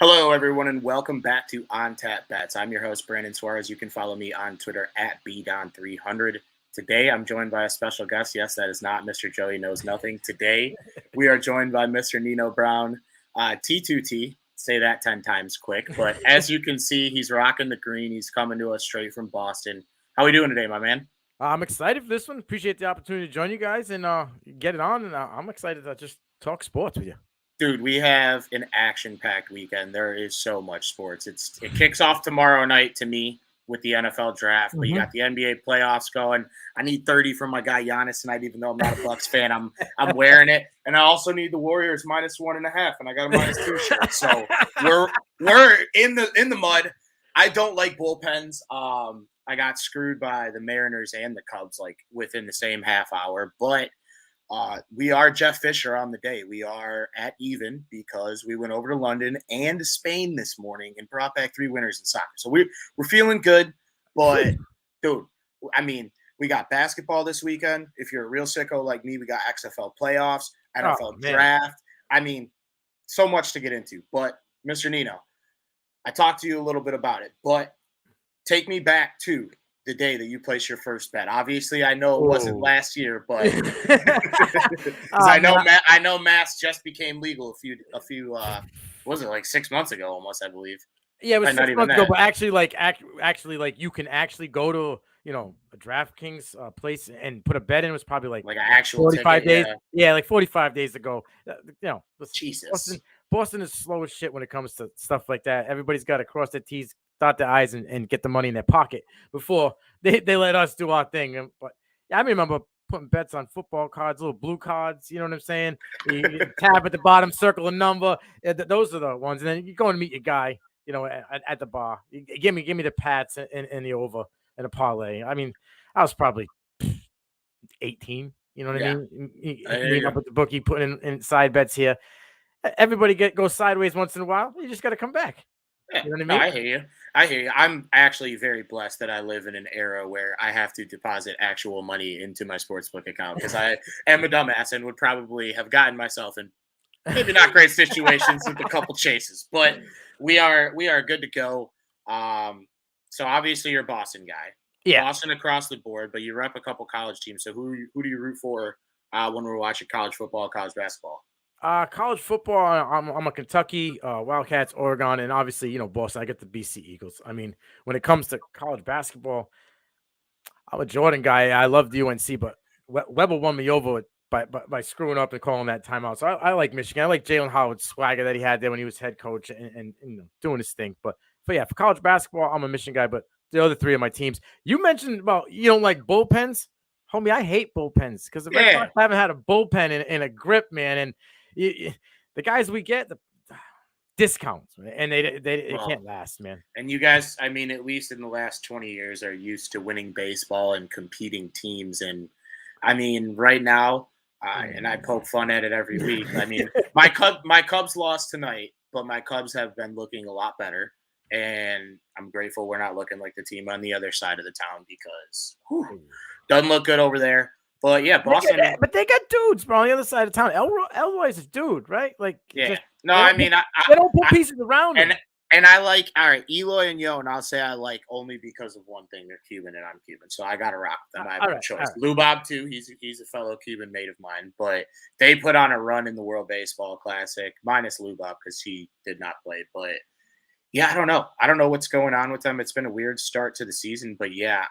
Hello, everyone, and welcome back to On Tap Bets. I'm your host, Brandon Suarez. You can follow me on Twitter at BDon300. Today, I'm joined by a special guest. Yes, that is not Mr. Joey Knows Nothing. Today, we are joined by Mr. Nino Brown, T2T. Say that 10 times quick. But as you can see, he's rocking the green. He's coming to us straight from Boston. How are we doing today, my man? I'm excited for this one. Appreciate the opportunity to join you guys and get it on. And I'm excited to just talk sports with you. Dude, we have an action-packed weekend. There is so much sports. It kicks off tomorrow night to me with the NFL draft, but you got the NBA playoffs going. I need 30 from my guy Giannis tonight, even though I'm not a Bucks fan. I'm wearing it, and I also need the Warriors -1.5, and I got a -2 shirt. So we're in the mud. I don't like bullpens. I got screwed by the Mariners and the Cubs like within the same half hour, but. We are Jeff Fisher on the day. We are at even because we went over to London and Spain this morning and brought back 3 winners in soccer. So we're feeling good, but dude, I mean, we got basketball this weekend. If you're a real sicko like me, we got XFL playoffs, NFL draft. I mean, so much to get into. But Mr. Nino, I talked to you a little bit about it, but take me back to the day that you placed your first bet. Obviously, I know it wasn't last year, but I know masks just became legal a few was it like 6 months ago almost, I believe. Yeah, it was 6 months ago, but actually like you can actually go to a DraftKings place and put a bet in. It was probably like an actual 45 ticket, days. Yeah, like 45 days ago. Jesus. Boston is slow as shit when it comes to stuff like that. Everybody's got to cross their T's, dot their I's, and get the money in their pocket before they let us do our thing. But yeah, I remember putting bets on football cards, little blue cards. You know what I'm saying? You tab at the bottom, circle a number. Those are the ones. And then you go and meet your guy, at the bar. Give me the Pats and the over and a parlay. I mean, I was probably 18. You know what I mean? Meeting up with the bookie, putting in side bets here. Everybody goes sideways once in a while. You just got to come back. Yeah, you know what I mean? I hear you. I'm actually very blessed that I live in an era where I have to deposit actual money into my sportsbook account because I am a dumbass and would probably have gotten myself in maybe not great situations with a couple chases. But we are good to go. So obviously you're a Boston guy. Yeah. Boston across the board, but you rep a couple college teams. So who do you root for when we're watching college football, college basketball? College football, I'm a Kentucky, Wildcats, Oregon, and obviously, Boston. I get the BC Eagles. I mean, when it comes to college basketball, I'm a Jordan guy. I love the UNC, but Weber won me over by screwing up and calling that timeout. So I like Michigan. I like Jalen Howard's swagger that he had there when he was head coach and doing his thing. But yeah, for college basketball, I'm a Michigan guy. But the other 3 of my teams, you mentioned about you don't like bullpens, homie. I hate bullpens because the Red Sox haven't had a bullpen in a grip, man, and the guys we get the discounts, and they can't last, man. And you guys, I mean, at least in the last 20 years, are used to winning baseball and competing teams. And I mean, right now, and I poke fun at it every week. I mean, my Cubs lost tonight, but my Cubs have been looking a lot better. And I'm grateful we're not looking like the team on the other side of the town because doesn't look good over there. But yeah, Boston. But they got dudes, bro, on the other side of town. Elroy's a dude, right? Like, yeah. They don't put pieces around him. And I like, all right, Eloy and Yo, and I'll say I like only because of one thing. They're Cuban and I'm Cuban. So I got to rock them. I have no choice. Lubob, too. He's a fellow Cuban mate of mine. But they put on a run in the World Baseball Classic, minus Lubob because he did not play. But yeah, I don't know. I don't know what's going on with them. It's been a weird start to the season. But yeah,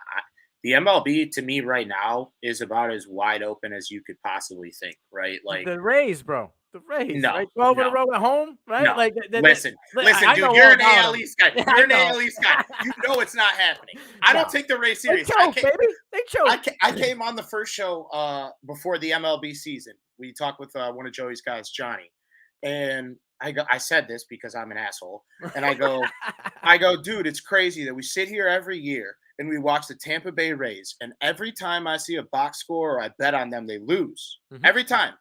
the MLB to me right now is about as wide open as you could possibly think, right? Like the Rays, bro. The Rays, no, right? 12 in a row at home, right? No. Like, listen, dude, you're an AL East guy. You're an AL East guy. You know it's not happening. I don't take the Rays serious. They choke, baby. They choke. I came on the first show before the MLB season. We talked with one of Joey's guys, Johnny, and I said this because I'm an asshole, and I go, dude, it's crazy that we sit here every year and we watch the Tampa Bay Rays, and every time I see a box score or I bet on them, they lose. Every time.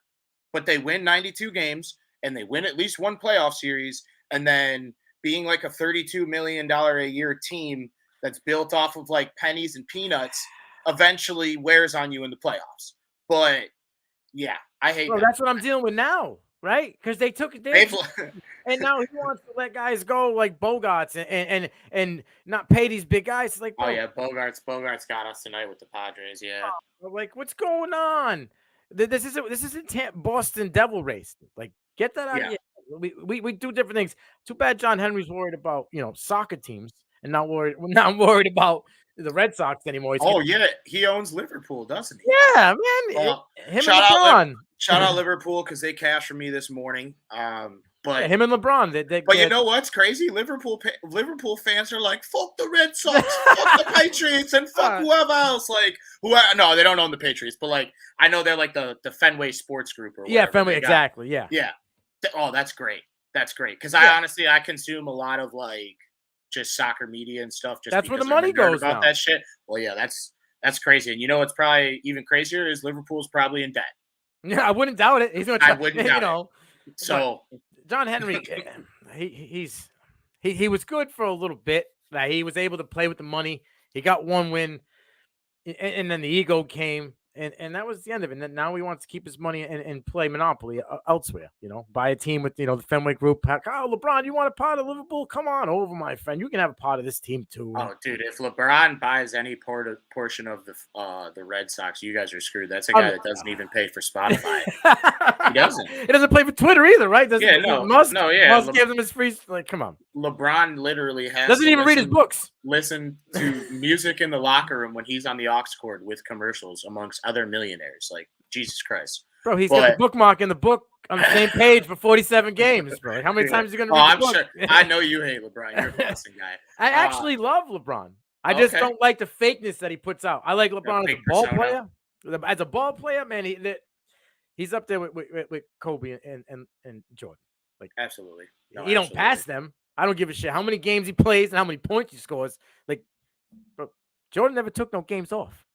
But they win 92 games, and they win at least one playoff series, and then being like a $32 million a year team that's built off of like pennies and peanuts eventually wears on you in the playoffs. But, yeah, I hate that. That's what I'm dealing with now. right? Because they took They've, and now he wants to let guys go like Bogarts and not pay these big guys. It's like, oh bro, yeah, Bogarts got us tonight with the Padres. Yeah, like what's going on? This isn't Boston Devil Race. Like, get that out of yeah. here. We do different things. Too bad John Henry's worried about soccer teams and not worried about the Red Sox anymore. Oh yeah, he owns Liverpool, doesn't he? Yeah, man. Well, Him and shout LeBron. out Liverpool because they cashed for me this morning. But Yeah, him and LeBron. But you know what's crazy? Liverpool fans are like, "Fuck the Red Sox, fuck the Patriots, and fuck whoever else." Like, no, they don't own the Patriots, but like, I know they're like the Fenway Sports Group or whatever. Yeah, Fenway, exactly. Yeah, yeah. Oh, that's great. That's great because I consume a lot of like just soccer media and stuff. Just that's where the I'm a money nerd goes about now. that shit. Well, yeah, that's crazy. And you know what's probably even crazier is Liverpool's probably in debt. Yeah, I wouldn't doubt it. He's gonna try. I wouldn't doubt it. So. John Henry, he was good for a little bit. Like, he was able to play with the money. He got one win, and then the ego came, and that was the end of it. And now he wants to keep his money and play Monopoly elsewhere. Buy a team with the Fenway Group. Oh, LeBron, you want a part of Liverpool? Come on over, my friend. You can have a part of this team too. Oh, dude, if LeBron buys any portion of the Red Sox, you guys are screwed. That's a guy that doesn't even pay for Spotify. He doesn't. He doesn't play for Twitter either, right? Musk LeBron gives him his free. Like, come on. LeBron literally doesn't even read his books. Listen to music in the locker room when he's on the aux cord with commercials amongst other millionaires. Like, Jesus Christ. Bro, he's got the bookmark in the book on the same page for 47 games, bro. How many times are you going to read the book? Sure. I know you hate LeBron. You're a Boston guy. I actually love LeBron. I just don't like the fakeness that he puts out. I like LeBron as a ball player. As a ball player, man, he's up there with Kobe and Jordan. Like, absolutely. He don't pass them. I don't give a shit how many games he plays and how many points he scores. Like, bro, Jordan never took no games off,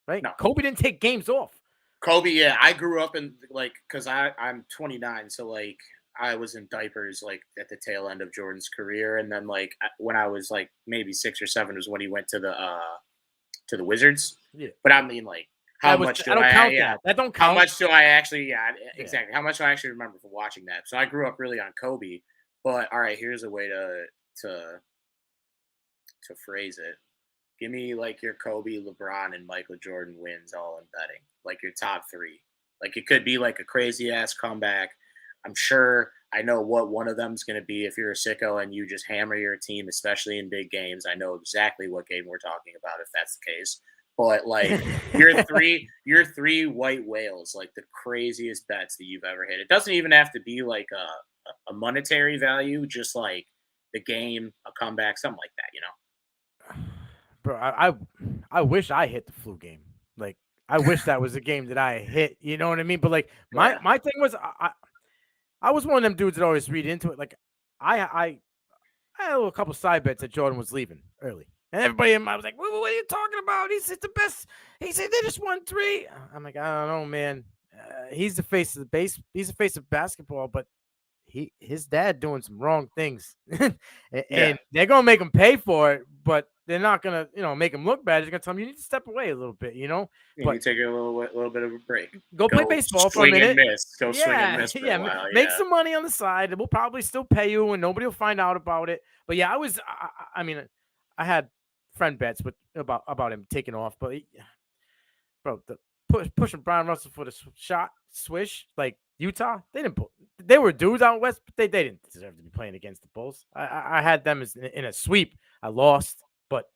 right? No. Kobe didn't take games off. Kobe, yeah, I grew up in like because I'm 29, so like I was in diapers like at the tail end of Jordan's career, and then like when I was like maybe 6 or 7 was when he went to the Wizards. Yeah, but I mean like how much do I count that don't count. How much do I actually exactly how much do I actually remember from watching that? So I grew up really on Kobe, but all right, here's a way to phrase it. Give me like your Kobe, LeBron, and Michael Jordan wins all in betting. Like your top 3. Like it could be like a crazy ass comeback. I'm sure I know what one of them's going to be. If you're a sicko and you just hammer your team, especially in big games, I know exactly what game we're talking about if that's the case. But like your three white whales, like the craziest bets that you've ever hit. It doesn't even have to be like a monetary value, just like the game, a comeback, something like that, Bro, I wish I hit the flu game. Like, I wish that was a game that I hit. You know what I mean? But like my thing was I was one of them dudes that always read into it. Like I had a couple side bets that Jordan was leaving early. And everybody in my was like, what are you talking about? He's the best. He said they just won 3. I'm like, I don't know, man. He's the face of the base. He's the face of basketball, but his dad doing some wrong things. and they're gonna make him pay for it, but they're not gonna, make him look bad. They're gonna tell him you need to step away a little bit, But you take a little bit of a break. Go play baseball for a minute. Go swing and miss for a while. Make some money on the side. We'll probably still pay you, and nobody will find out about it. But yeah, I had friend bets about him taking off, but pushing Brian Russell for the shot swish, like Utah, they were dudes out west, but they didn't deserve to be playing against the Bulls. I had them in a sweep. I lost, but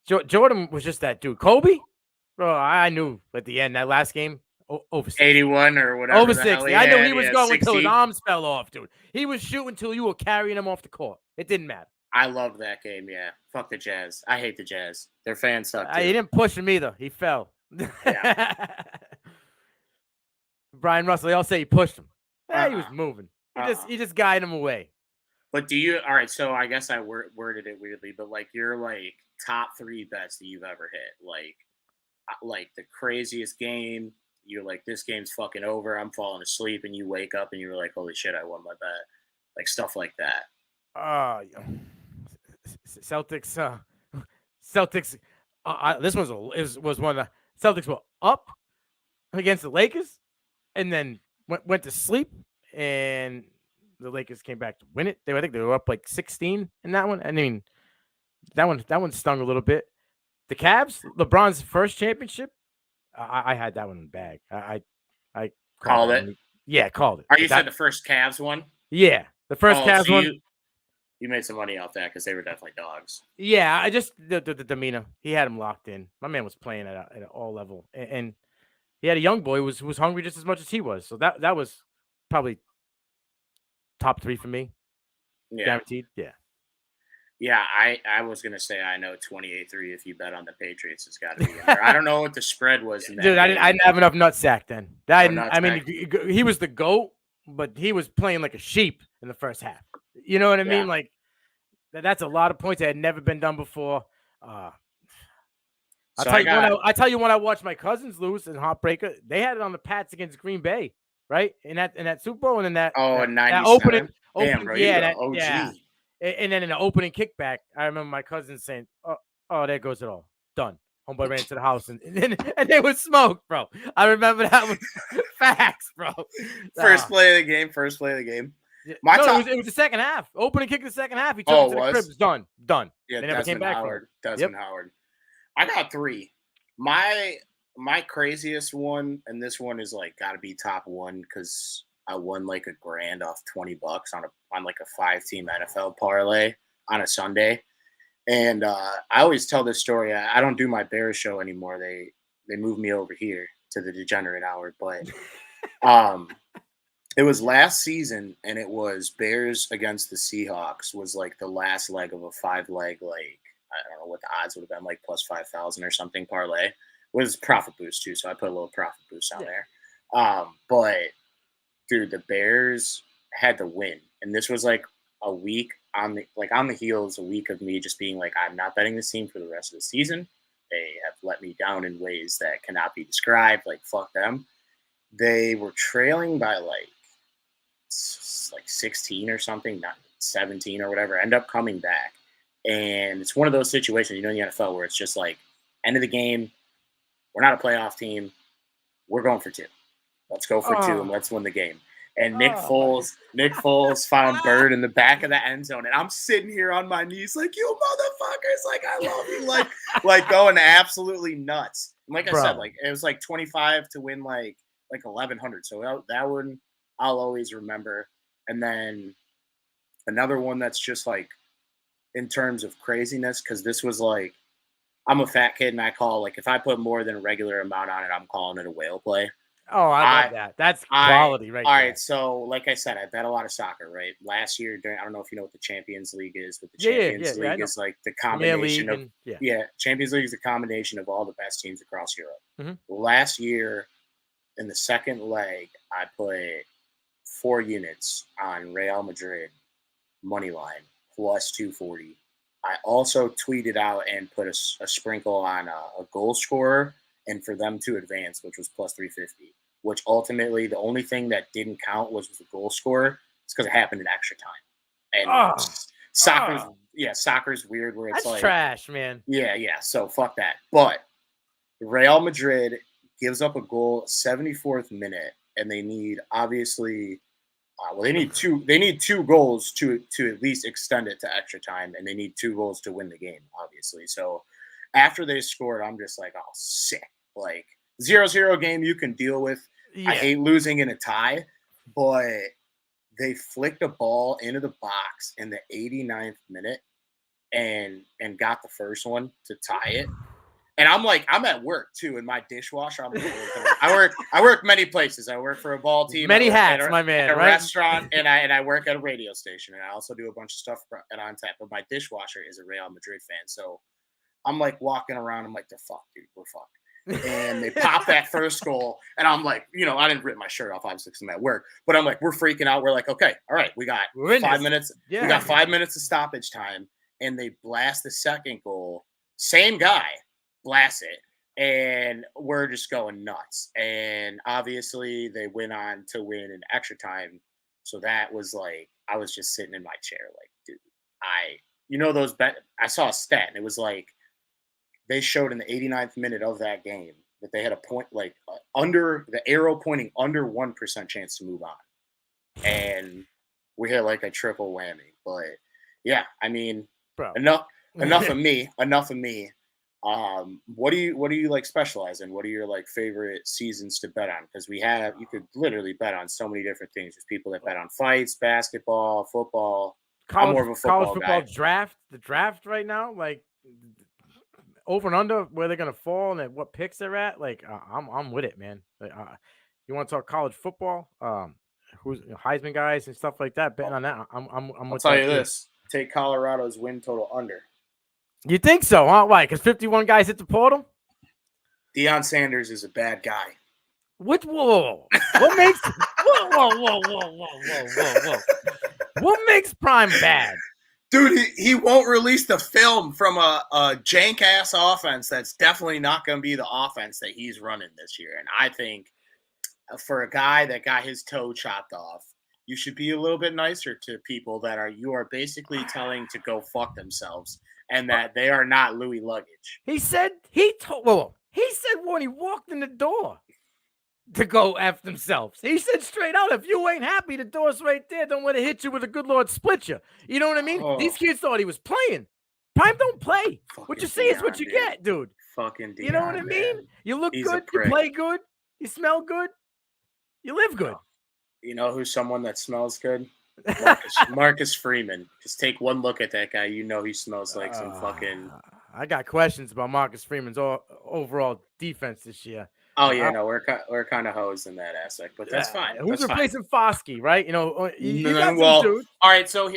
Jordan was just that dude. Kobe, bro, I knew at the end that last game over 60. 81 or whatever. Over 60. I knew he was going until his arms fell off, dude. He was shooting until you were carrying him off the court. It didn't matter. I loved that game. Yeah, fuck the Jazz. I hate the Jazz. Their fans suck. He didn't push him either. He fell. Yeah. Brian Russell, they all say he pushed him. He was moving. He just guided him away. But all right, so I guess I worded it weirdly, but like your like top 3 bets that you've ever hit, like the craziest game, you're like, this game's fucking over, I'm falling asleep, and you wake up and you're like, holy shit, I won my bet. Like stuff like that. Celtics. This was one of the Celtics were up against the Lakers, and then went to sleep, and the Lakers came back to win it. I think they were up like 16 in that one. I mean, that one stung a little bit. The Cavs, LeBron's first championship, I had that one in the bag. I called Called that it. one. Yeah, called it. Are you said the first Cavs one? Yeah, the first Oh, Cavs so one. you made some money off that because they were definitely dogs. Yeah, I just the demeanor. He had him locked in. My man was playing at an all level, and he had a young boy who was hungry just as much as he was. So that was probably top 3 for me, Yeah. guaranteed. Yeah. Yeah, I was gonna say I know 28-3 if you bet on the Patriots, it's got to be under. I don't know what the spread was in that. Dude, I didn't have enough nutsack then. I mean, nutsack. he was the GOAT, but he was playing like a sheep in the first half. You know what I mean? Like that's a lot of points that had never been done before. I tell you when I watched my cousins lose in Heartbreaker, they had it on the Pats against Green Bay, right? In that Super Bowl, and then that opening, damn, bro, yeah, and then in the opening kickback, I remember my cousins saying, "Oh, there goes it all, done." Homeboy ran to the house, and they was smoked, bro. I remember that was facts, bro. First play of the game. It was the second half. Opening kick in the second half. He took it to the crib. Done. Yeah, they never came back. Desmond Howard. I got 3. My craziest one, and this one is like got to be top 1 because I won like $1,000 off $20 on like a 5-team NFL parlay on a Sunday. And I always tell this story. I don't do my Bears show anymore. They moved me over here to the Degenerate Hour, but it was last season, and it was Bears against the Seahawks. Was like the last leg of a 5-leg, like I don't know what the odds would have been, like plus 5,000 or something parlay. It was profit boost too, so I put a little profit boost on there. But dude, the Bears had to win, and this was like a week on the heels, a week of me just being like, I'm not betting this team for the rest of the season. They have let me down in ways that cannot be described. Like, fuck them. They were trailing by like 16 or something, not 17 or whatever, end up coming back. And it's one of those situations, in the NFL where it's just like, end of the game, we're not a playoff team. We're going for 2. Let's go for 2 and let's win the game. And Nick Foles found Bird in the back of the end zone. And I'm sitting here on my knees like, you motherfuckers, like, I love you. Like going absolutely nuts. And like I said, like it was like 25 to win like 1,100. So that one I'll always remember. And then another one that's just like in terms of craziness, because this was like, I'm a fat kid and I call, like, if I put more than a regular amount on it, I'm calling it a whale play. Oh, I love that. That's quality right there. All right, so like I said, I bet a lot of soccer, right? Last year, I don't know if you know what the Champions League is, but the Champions League is like the combination of Champions League is the combination of all the best teams across Europe. Mm-hmm. Last year, in the second leg, I put 4 units on Real Madrid money line plus 240. I also tweeted out and put a sprinkle on a goal scorer and for them to advance, which was plus 350, which ultimately the only thing that didn't count was the goal scorer. It's because it happened in extra time. And soccer's weird where it's that's trash, man. Yeah. So fuck that. But Real Madrid gives up a goal 74th minute, and they need obviously they need 2 goals to at least extend it to extra time, and they need 2 goals to win the game, obviously. So after they scored, I'm just like, oh, sick. Like 0-0 game you can deal with. Yeah. I hate losing in a tie, but they flicked a ball into the box in the 89th minute and got the first one to tie it. And I'm like, I'm at work too in my dishwasher. I work many places. I work for a ball team, many hats, my man, a restaurant, and I work at a radio station, and I also do a bunch of stuff at On Tap. But my dishwasher is a Real Madrid fan, so I'm like walking around. I'm like, the fuck, dude, we're fucked. And they pop that first goal, and I'm like, I didn't rip my shirt off, obviously, because I'm at work. But I'm like, we're freaking out. We're like, okay, all right, we got 5 minutes. Yeah. We got 5 minutes of stoppage time, and they blast the second goal. Same guy blasts it, and we're just going nuts. And obviously, they went on to win in extra time. So that was like, I was just sitting in my chair, like, dude, I saw a stat, and it was like, they showed in the 89th minute of that game that they had a point like under the arrow pointing under 1% chance to move on, and we had like a triple whammy. But yeah, I mean, Bro. enough of me. Enough of me. What do you like specialize in? What are your like favorite seasons to bet on? Because you could literally bet on so many different things. There's people that bet on fights, basketball, football. I'm more of a football guy. Draft, the draft right now, like over and under where they're gonna fall and at what picks they're at. Like I'm with it, man. Like, you want to talk college football? Who's Heisman guys and stuff like that? Betting on that, I'm. I'll tell you this: take Colorado's win total under. You think so, huh? Why? Because 51 guys hit the portal? Deion Sanders is a bad guy. Whoa. What makes whoa. What makes Prime bad? Dude, he won't release the film from a jank-ass offense that's definitely not going to be the offense that he's running this year. And I think for a guy that got his toe chopped off, you should be a little bit nicer to people you are basically telling to go fuck themselves. And that they are not Louis luggage. He said when he walked in the door to go F themselves. He said straight out, if you ain't happy, the door's right there. Don't let it hit you with a good Lord split you. You know what I mean? Oh. These kids thought he was playing. Prime don't play. Fucking what you see is what you get, dude. Fucking Deion, you know what I mean? Man. You look good, you play good, you smell good, you live good. You know who's someone that smells good? Marcus Freeman. Just take one look at that guy. You know he smells like some fucking. I got questions about Marcus Freeman's overall defense this year. Oh yeah, no, we're kind of hosed in that aspect, but that's fine. Who's replacing Foskey, right? You know, you got well, some dude. All right, so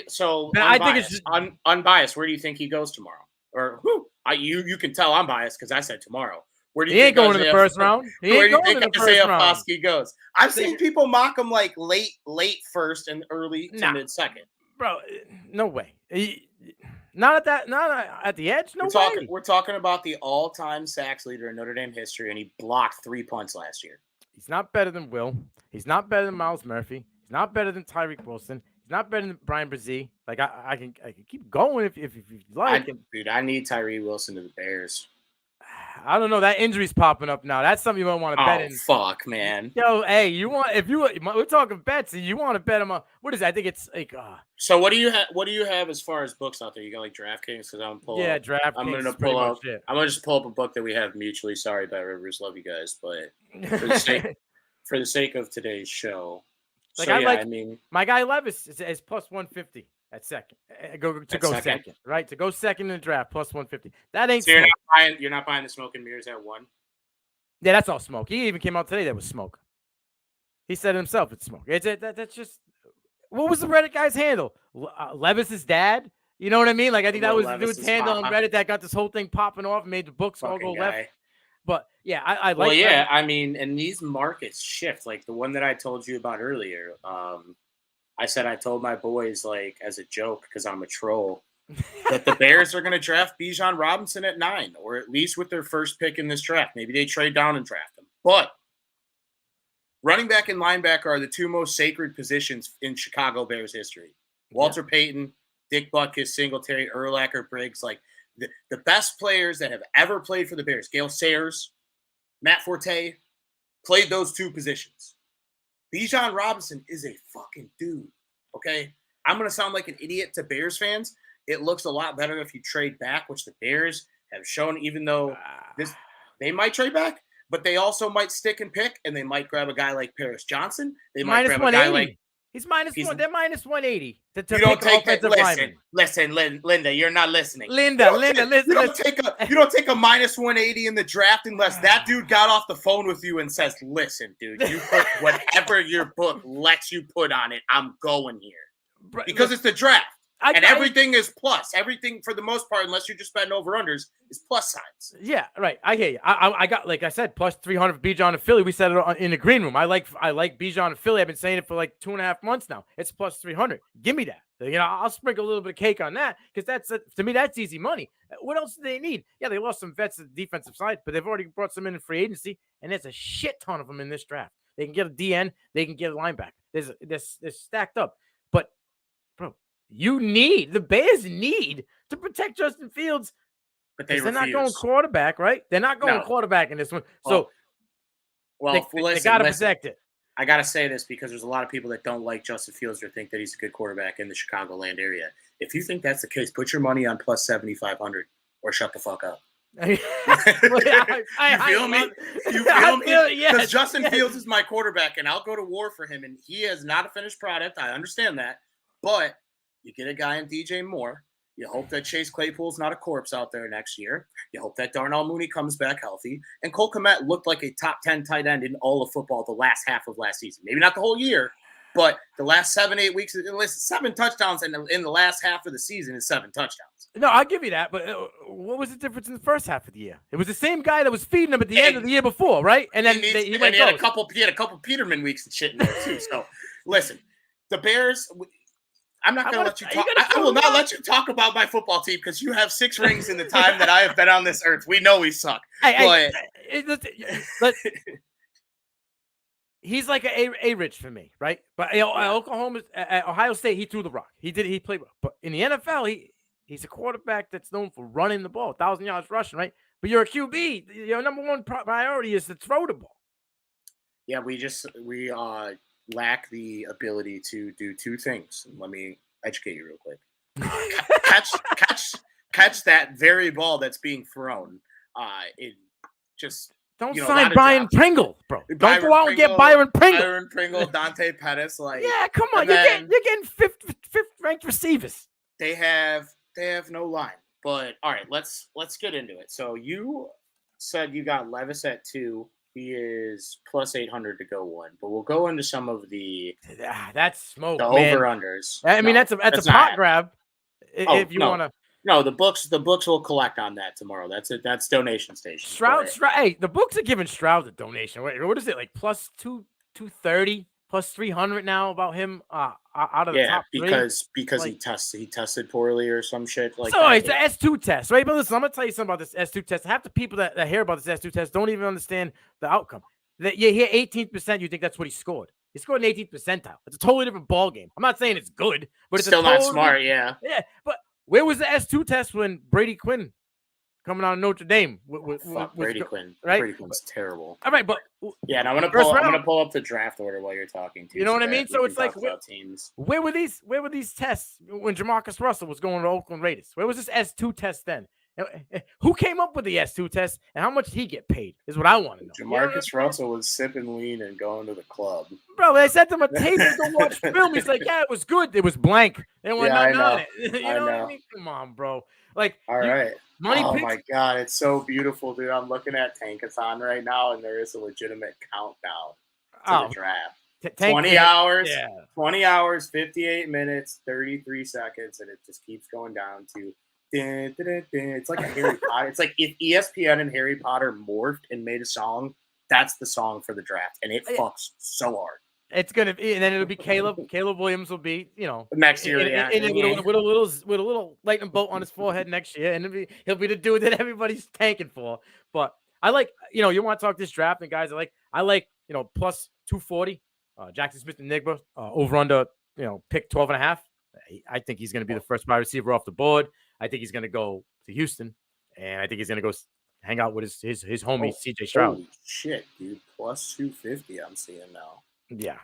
I think it's just unbiased. Where do you think he goes tomorrow? Or you can tell I'm biased because I said tomorrow. Where do you think going in the first round? Where do you think Isaiah Foskey goes? I've seen people mock him like late first and early to mid second. Bro, no way. Not at the edge. No way. We're talking about the all-time sacks leader in Notre Dame history, and he blocked 3 punts last year. He's not better than Will. He's not better than Miles Murphy. He's not better than Tyreek Wilson. He's not better than Brian Brzee. Like I can keep going if you like. Dude, I need Tyree Wilson to the Bears. I don't know. That injury's popping up now. That's something you might want to bet in. Fuck, man. Yo, hey, we're talking bets. You want to bet him? What is that? I think it's like. So what do you have? What do you have as far as books out there? You got like DraftKings? Because I'm pull. Yeah, DraftKings. I'm gonna pull up. I'm gonna just pull up a book that we have mutually. Sorry, Bet Rivers, love you guys, but for the sake of today's show, like my guy Levis is plus 150. At second, go second, right? To go second in the draft, plus 150. That ain't. So you're not buying the smoke and mirrors at one. Yeah, that's all smoke. He even came out today that was smoke. He said it himself, it's smoke. That's just. What was the Reddit guy's handle? Levis's dad. You know what I mean? Like I think that was the dude's handle on Reddit that got this whole thing popping off, and made the books all go left. But yeah, I like. Well, yeah, I mean, and these markets shift. Like the one that I told you about earlier. I told my boys, like, as a joke, because I'm a troll, that the Bears are going to draft Bijan Robinson at 9, or at least with their first pick in this draft. Maybe they trade down and draft him. But running back and linebacker are the two most sacred positions in Chicago Bears history. Walter Payton, Dick Butkus, Singletary, Urlacher, Briggs, like the best players that have ever played for the Bears. Gale Sayers, Matt Forte, played those two positions. Bijan Robinson is a fucking dude, okay? I'm going to sound like an idiot to Bears fans. It looks a lot better if you trade back, which the Bears have shown, even though they might trade back, but they also might stick and pick, and they might grab a guy like Paris Johnson. They might grab a guy like He's minus one. They're minus 180. You don't take that. Listen, Linda, you're not listening. Listen. You don't take a minus 180 in the draft unless that dude got off the phone with you and says, "Listen, dude, you put whatever your book lets you put on it. I'm going here because it's the draft." Everything is plus. Everything, for the most part, unless you're just betting over-unders, is plus signs. Yeah, right. I hear you. I got, like I said, plus 300 for Bijan and Philly. We said it in the green room. I like Bijan and Philly. I've been saying it for like 2.5 months now. It's plus 300. Give me that. You know, I'll sprinkle a little bit of cake on that because to me, that's easy money. What else do they need? Yeah, they lost some vets at the defensive side, but they've already brought some in free agency, and there's a shit ton of them in this draft. They can get a DN. They can get a linebacker. They're stacked up. But, bro, the Bears need to protect Justin Fields but they They're not going refuse. quarterback, right? They're not going No. quarterback in this one. Well, So they got to protect it. I got to say this because there's a lot of people that don't like Justin Fields or think that he's a good quarterback in the Chicagoland area. If you think that's the case, put your money on plus 7,500 or shut the fuck up. You feel me? You feel me? Because Justin Fields is my quarterback, and I'll go to war for him, and he is not a finished product. I understand that. But you get a guy in DJ Moore. You hope that Chase Claypool's not a corpse out there next year. You hope that Darnell Mooney comes back healthy. And Cole Kmet looked like a top 10 tight end in all of football the last half of last season. Maybe not the whole year, but the last 7-8 weeks. Listen, 7 touchdowns in the last half of the season is 7 touchdowns. No, I'll give you that. But what was the difference in the first half of the year? It was the same guy that was feeding him at the end of the year before, right? And then he had a couple Peterman weeks and shit in there too. So listen, the Bears. I'm not going to let you talk. I will not let you talk about my football team because you have 6 rings in the time that I have been on this earth. We know we suck. He's like A-Rich for me, right? But Ohio State, he threw the rock. He played. But in the NFL, he's a quarterback that's known for running the ball, 1,000 yards rushing, right? But you're a QB. Your number one priority is to throw the ball. Yeah, we lack the ability to do 2 things. Let me educate you real quick. catch that very ball that's being thrown. Don't sign Byron Pringle, bro. Don't go out and get Byron Pringle. Byron Pringle, Dante Pettis, yeah, come on. You're getting fifth ranked receivers. They have no line. But all right, let's get into it. So you said you got Levis at 2. He is plus 800 to go 1, but we'll go into some of the that's smoke. The over-unders. I mean, that's a pot grab. If you want to. No, the books will collect on that tomorrow. That's it. That's donation station. Stroud. Hey, the books are giving Stroud a donation. What is it like? Plus 230, plus 300 now about him out of the top 3? because he tested poorly or some shit like that. So it's an S2 test, right? But listen, I'm gonna tell you something about this S2 test. Half the people that hear about this S2 test don't even understand the outcome. That you hear 18%, you think that's what he scored. He scored an 18th percentile. It's a totally different ball game. I'm not saying it's good, but it's still not smart. Yeah, but. Where was the S2 test when Brady Quinn coming out of Notre Dame? Brady Quinn. Right? Brady Quinn's terrible. All right, but yeah, and I'm gonna pull up the draft order while you're talking. You know what I mean? So it's like, teams. Where were these tests when Jamarcus Russell was going to Oakland Raiders? Where was this S2 test then? Who came up with the S2 test, and how much did he get paid? Is what I want to know. Jamarcus Russell was sipping lean and going to the club. Bro, they sent him a tape to go watch film. He's like, yeah, it was good. It was blank. They went nothing on it. You know what I mean? Come on, bro. Like, all right. Money my God, it's so beautiful, dude. I'm looking at Tankathon right now, and there is a legitimate countdown to the draft. 20 hours, 20 hours, 58 minutes, 33 seconds, and it just keeps going down to. It's like a Harry Potter. It's like if ESPN and Harry Potter morphed and made a song, that's the song for the draft, and it fucks so hard. It's gonna be, and then it'll be Caleb. Caleb Williams will be, next year, with a little lightning bolt on his forehead next year, and he'll be the dude that everybody's tanking for. But I like, you want to talk this draft, and guys, I like, plus 240. Jackson Smith-Njigba over under, pick 12.5. I think he's going to be the first wide receiver off the board. I think he's going to go to Houston, and I think he's going to go hang out with his homie CJ Stroud. Holy shit, dude! Plus 250, I'm seeing now. Yeah,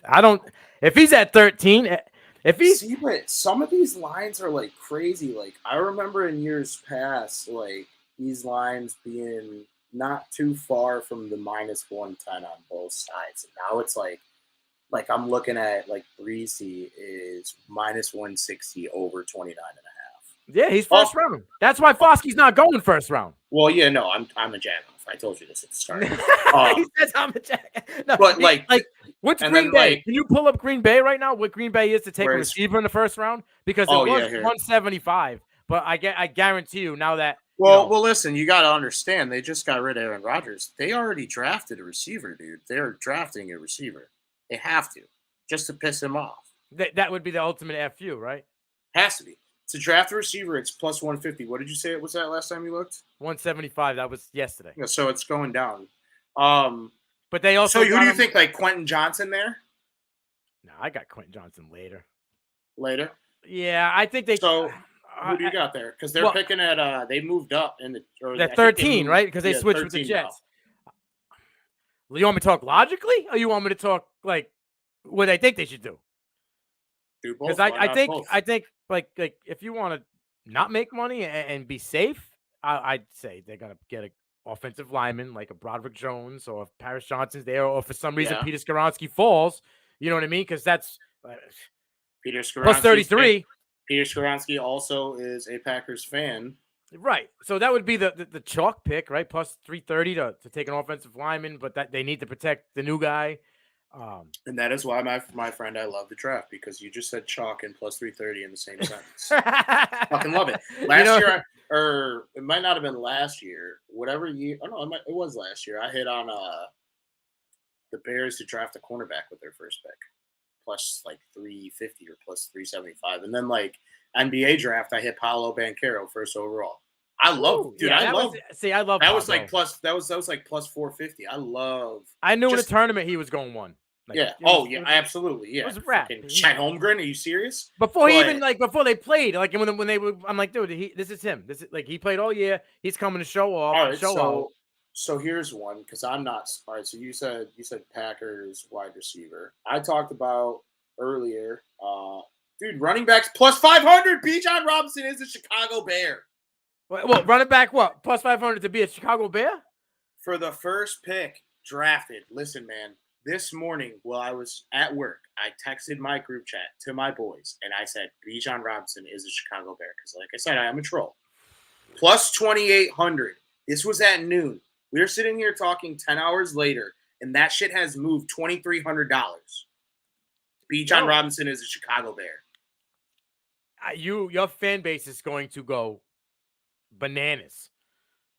I don't. If he's at 13, but some of these lines are like crazy. Like I remember in years past, like these lines being not too far from the minus 110 on both sides. And now it's like I'm looking at like Breezy is minus 160 over 29.5. Yeah, he's first round. That's why Foskey's not going first round. Well, yeah, no, I'm a jack off. I told you this at the start. He says I'm a jack. No, but what's Green Bay? Can you pull up Green Bay right now? What Green Bay is to take a receiver in the first round? Because it was 175. But I guarantee you now that. Well, listen, you got to understand. They just got rid of Aaron Rodgers. They already drafted a receiver, dude. They're drafting a receiver. They have to, just to piss him off. That would be the ultimate FU, right? Has to be. To draft a receiver, it's plus 150. What did you say it was that last time you looked? 175. That was yesterday. Yeah, so it's going down. But they also. So who do you think, like Quentin Johnson there? No, I got Quentin Johnson later. Later? Yeah, I think they. So Who do you got there? Because they're well, picking at they moved up they're 13, right? Because they switched with the 13 now. Jets. You want me to talk logically, or you want me to talk like what I think they should do? Do both. Because Why not both? I think like if you want to not make money and be safe, I'd say they're gonna get an offensive lineman like a Broderick Jones, or if Paris Johnson's there, or for some reason Yeah. Peter Skoronski falls. You know what I mean? Because that's Peter Skoronski plus 33. Peter Skoronski also is a Packers fan. Right. So that would be the chalk pick, right? Plus 330 to take an offensive lineman, but that they need to protect the new guy. And that is why my friend, I love the draft, because you just said chalk and plus 330 in the same sentence. Fucking love it. Last year, or it might not have been last year, whatever year. Oh no, it was last year. I hit on the Bears to draft a cornerback with their first pick, plus like 350 or plus 375, and then like NBA draft, I hit Paolo Banchero first overall. I love, dude. Yeah, I love. I love. That was like plus. That was like plus 450. I love. I knew in the tournament he was going one. Like, yeah. Yeah. Absolutely. Yeah. It was a wrap. Chet Holmgren. Are you serious? Before he even before they played, like when they were, I'm like, dude, this is him. This is like he played all year. He's coming to show off. All right. So here's one, because I'm not. All right. So you said Packers wide receiver. I talked about earlier. Dude, running backs plus 500. Bijan Robinson is a Chicago Bear. Well, running back what? Plus 500 to be a Chicago Bear? For the first pick drafted. Listen, man, this morning while I was at work, I texted my group chat to my boys, and I said, Bijan Robinson is a Chicago Bear. Because like I said, I am a troll. Plus 2,800. This was at noon. We were sitting here talking 10 hours later, and that shit has moved $2,300. Bijan Robinson is a Chicago Bear. Your fan base is going to go bananas.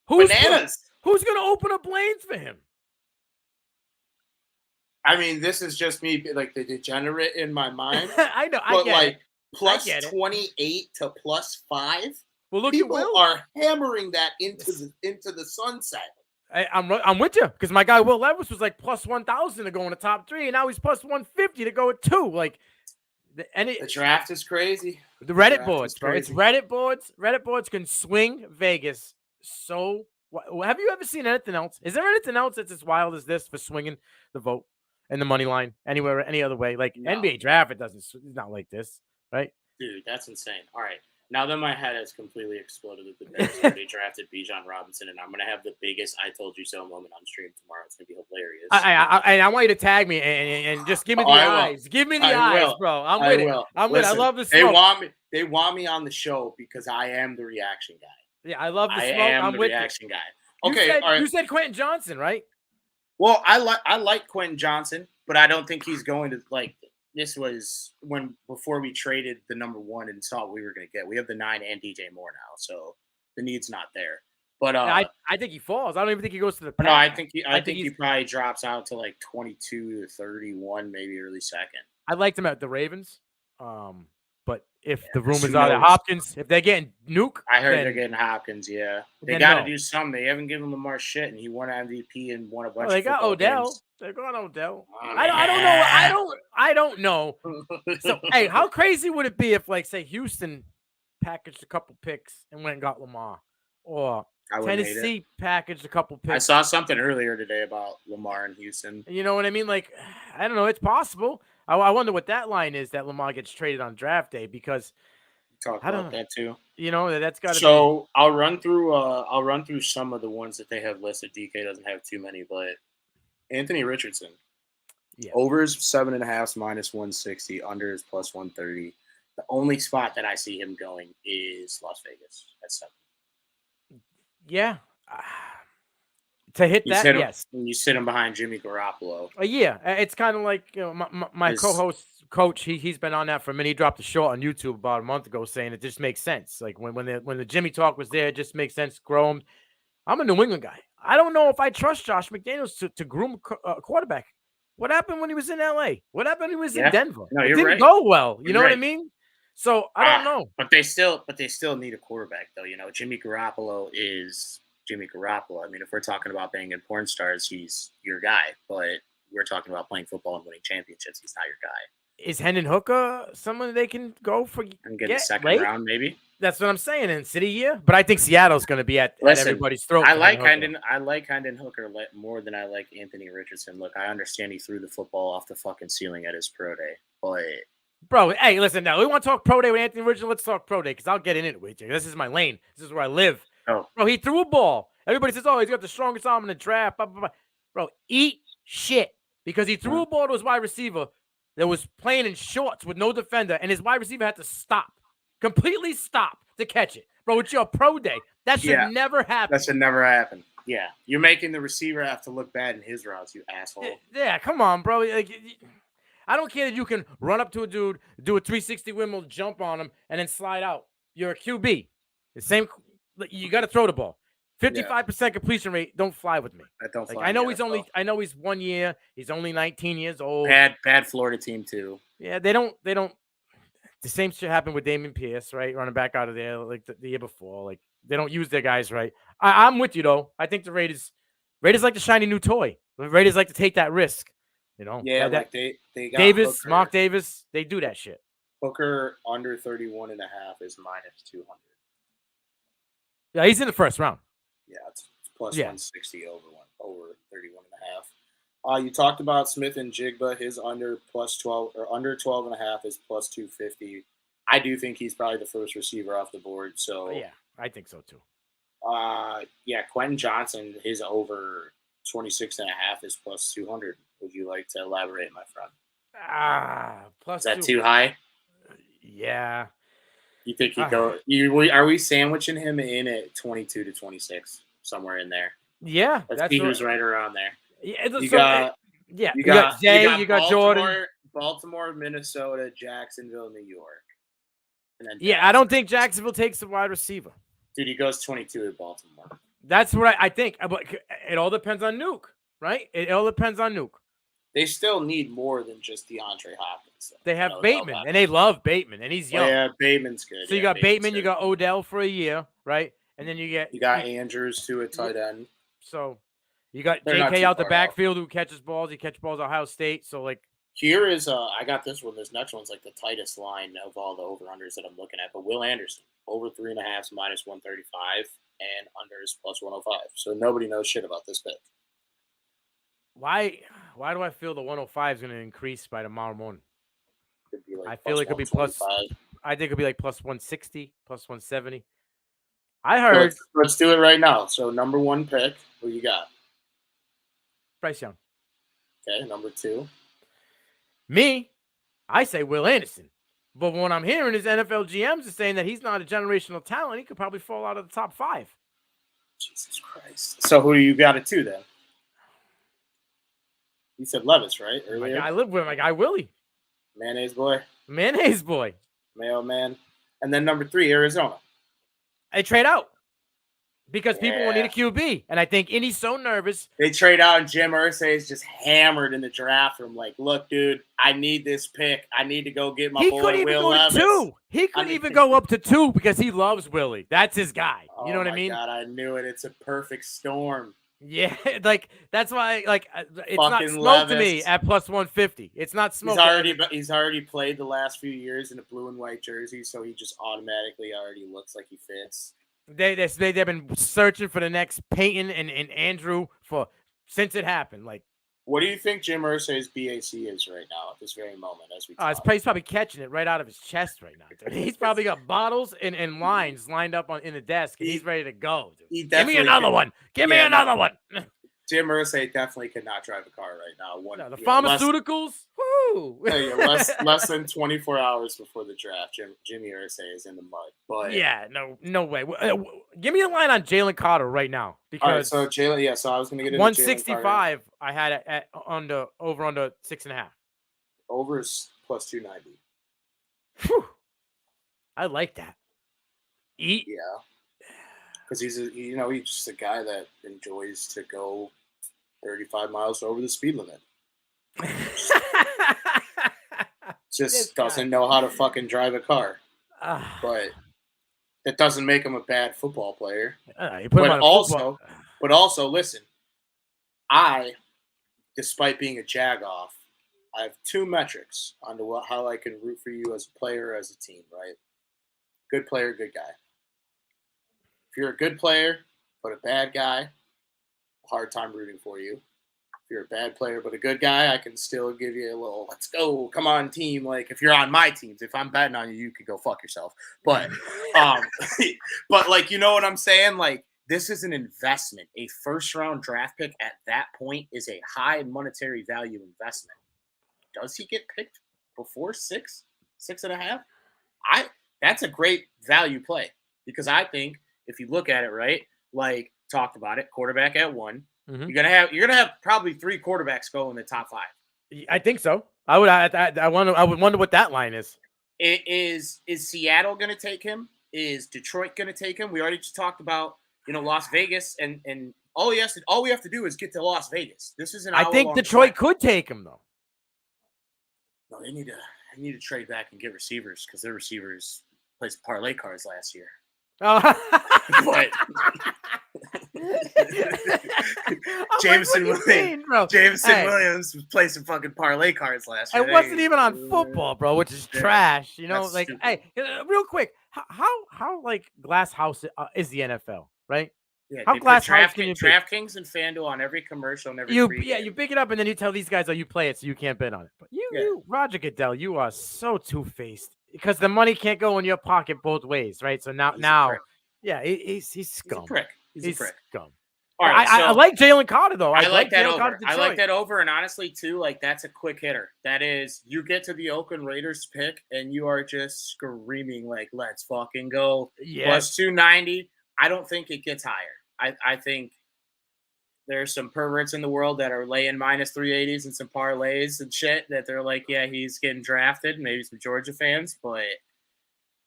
Bananas. Who's going to open up lanes for him? I mean, this is just me, like the degenerate in my mind. I know. But like plus 28 to plus 5. Well, look, people are hammering that into the sunset. I'm with you, because my guy Will Levis was like plus 1,000 to go in the top 3, and now he's plus 150 to go at 2. Like, the draft is crazy. The Reddit boards, bro. It's Reddit boards. Reddit boards can swing Vegas. So, have you ever seen anything else? Is there anything else that's as wild as this for swinging the vote and the money line anywhere, any other way? Like NBA draft, it's not like this, right? Dude, that's insane. All right. Now that my head has completely exploded that the Bears already drafted Bijan Robinson, and I'm going to have the biggest I told you so moment on stream tomorrow. It's going to be hilarious. I want you to tag me and just give me the eyes. Give me the eyes, bro. I'm with it. I'm with it. I love the smoke. They want me on the show because I am the reaction guy. Yeah, I love the smoke. I'm the reaction guy. Okay, all right. You said Quentin Johnson, right? Well, I like Quentin Johnson, but I don't think he's going to like. This was before we traded the number 1 and saw what we were going to get. We have the 9 and DJ Moore now, so the need's not there. But I think he falls. I don't even think he goes to the pack. No, I think he probably drops out to like 22 to 31, maybe early second. I liked him at the Ravens, but if the rumors are that Hopkins, if they're getting Nuke, I heard they're getting Hopkins. Yeah, they got to do something. They haven't given Lamar shit, and he won MVP and won a bunch. They got Odell. Games. They're going Odell. I don't know. So, hey, how crazy would it be if, like, say, Houston packaged a couple picks and went and got Lamar, or Tennessee packaged a couple picks? I saw something earlier today about Lamar in Houston. You know what I mean? Like, I don't know. It's possible. I wonder what that line is that Lamar gets traded on draft day, because talk about that too. You know, that's got to. So I'll run through some of the ones that they have listed. DK doesn't have too many, but Anthony Richardson. Yeah. Over is 7.5 minus 160. Under is plus 130. The only spot that I see him going is Las Vegas at 7. Yeah. To hit that, yes. You sit him behind Jimmy Garoppolo. Yeah, it's kind of like, you know, my co-host coach. He's been on that for a minute. He dropped a short on YouTube about a month ago saying it just makes sense. Like when the Jimmy talk was there, it just makes sense. Grow him. I'm a New England guy. I don't know if I trust Josh McDaniels to groom a quarterback. What happened when he was in LA? What happened when he was in Denver? No, it didn't go well. You know what I mean? So I don't know. But they still need a quarterback, though. You know, Jimmy Garoppolo is Jimmy Garoppolo. I mean, if we're talking about banging porn stars, he's your guy. But we're talking about playing football and winning championships. He's not your guy. is Hendon Hooker someone they can go for? And get a second late? round, maybe. That's what I'm saying in City year. But I think Seattle's going to be at everybody's throat. I like Hendon Hooker more than I like Anthony Richardson. Look, I understand he threw the football off the fucking ceiling at his pro day, but bro, hey, listen now. We want to talk pro day with Anthony Richardson. Let's talk pro day because I'll get in it with you. This is my lane. This is where I live. Oh, bro, he threw a ball. Everybody says, "Oh, he's got the strongest arm in the draft." Blah, blah, blah. Bro, eat shit because he threw a ball to his wide receiver that was playing in shorts with no defender, and his wide receiver had to completely stop to catch it. Bro, it's your pro day. That should never happen. That should never happen. Yeah. You're making the receiver have to look bad in his routes, you asshole. Yeah, come on, bro. Like, I don't care that you can run up to a dude, do a 360 windmill, jump on him, and then slide out. You're a QB. The same. You got to throw the ball. 55% completion rate. Don't fly with me. Don't fly. I know he's 1 year. He's only 19 years old. Bad Florida team too. Yeah, they don't. The same shit happened with Damon Pierce, right? Running back out of there like the year before. Like they don't use their guys right. I'm with you though. I think the Raiders like the shiny new toy. The Raiders like to take that risk. You know? Yeah, like they got Davis, Hooker. Mark Davis, they do that shit. Hooker under 31.5 is -200. Yeah, he's in the first round. Yeah, it's plus 160 over 31.5. You talked about Smith and Jigba. His under plus 12 or under 12.5 is plus 250. I do think he's probably the first receiver off the board. So yeah, I think so too. Quentin Johnson, his over 26.5 is plus 200. Would you like to elaborate, my friend? Plus is that too high? Yeah. You think he go? Are we sandwiching him in at 22 to 26, somewhere in there? Yeah, let's see who's right around there. Yeah, you got Jay, you got Jordan, Baltimore, Minnesota, Jacksonville, New York, and then I don't think Jacksonville takes the wide receiver. Dude, he goes 22 at Baltimore. That's what I think. But it all depends on Nuke, right? It all depends on Nuke. They still need more than just DeAndre Hopkins. They have Bateman, and they love Bateman, and he's young. Yeah, Bateman's good. So you got Bateman, you got Odell for a year, right? And then you got Andrews too at tight end. So you got JK out the backfield who catches balls. He catches balls at Ohio State. So like here is I got this one. This next one's like the tightest line of all the over-unders that I'm looking at. But Will Anderson, over 3.5 is minus 135, and under is plus 105. So nobody knows shit about this pick. Why do I feel the 105 is going to increase by tomorrow morning? I feel it could be plus. I think it could be like plus 160, plus 170. I heard. Let's do it right now. So number one pick, who you got? Bryce Young. Okay, number two. Me, I say Will Anderson. But what I'm hearing is NFL GMs are saying that he's not a generational talent. He could probably fall out of the top 5. Jesus Christ. So who do you got at 2 then? You said Levis, right? Earlier? I live with my guy Willie. Mayonnaise boy. Mayo man. And then number 3, Arizona. I trade out because people will need a QB. And I think Indy's so nervous. They trade out, and Jim Irsay is just hammered in the draft room. Like, look, dude, I need this pick. I need to go get my boy Will Levis. He couldn't even go up to 2 because he loves Willie. That's his guy. You know what I mean? God, I knew it. It's a perfect storm. Yeah, like that's why, like it's not smoke to me at plus 150. It's not smoke. He's already played the last few years in a blue and white jersey, so he just automatically already looks like he fits. They've been searching for the next Peyton and Andrew since it happened. Like, what do you think Jim Irsay's BAC is right now at this very moment as we talk? He's probably catching it right out of his chest right now. Dude. He's probably got bottles and lines lined up in the desk, and he's ready to go. Dude. Give me another one. Give me another one. Jim Irsay definitely could not drive a car right now. The pharmaceuticals. Woo! less than 24 hours before the draft, Jimmy Irsay is in the mud. But no way. Give me a line on Jalen Carter right now. Because so Jalen, so I was going to get into 165. I had it at over under 6.5. Over is plus 290. Whew. I like that. Yeah, because he's just a guy that enjoys to go 35 miles over the speed limit. Just doesn't know how to fucking drive a car. But that doesn't make him a bad football player. But also, listen, despite being a jagoff, I have two metrics on how I can root for you as a player or as a team, right? Good player, good guy. If you're a good player but a bad guy, hard time rooting for you. If you're a bad player but a good guy, I can still give you a little let's go, come on team. Like if you're on my teams, if I'm betting on you, you could go fuck yourself. But but like you know what I'm saying? Like this is an investment. A first round draft pick at that point is a high monetary value investment. Does he get picked before 6.5? That's a great value play because I think if you look at it right, like talked about it, quarterback at 1, you're gonna have probably 3 quarterbacks go in the top 5. I think so. I would wonder what that line is. Is Seattle gonna take him? Is Detroit gonna take him? We already just talked about Las Vegas and all we have to do is get to Las Vegas. This is an I think Detroit could take him though. No, they need to trade back and get receivers because their receivers played some parlay cards last year. Oh. But Jameson Williams was playing some fucking parlay cards last year. It wasn't even on football, bro, which is trash. Like, stupid. Hey, real quick, how like glass house is the NFL, right? Yeah, how glass house can you be? DraftKings and FanDuel on every commercial and every you pick it up and then you tell these guys, you play it so you can't bet on it. But you Roger Goodell, you are so two-faced because the money can't go in your pocket both ways, right? So now, he's scum. He's a prick. Scum. All right, I like Jalen Carter though. I like that over. I like that over, and honestly, too, like that's a quick hitter. That is, you get to the Oakland Raiders pick, and you are just screaming like, "Let's fucking go!" Yeah. Plus 290. I don't think it gets higher. I think there's some perverts in the world that are laying minus 380s and some parlays and shit that they're like, yeah, he's getting drafted. Maybe some Georgia fans, but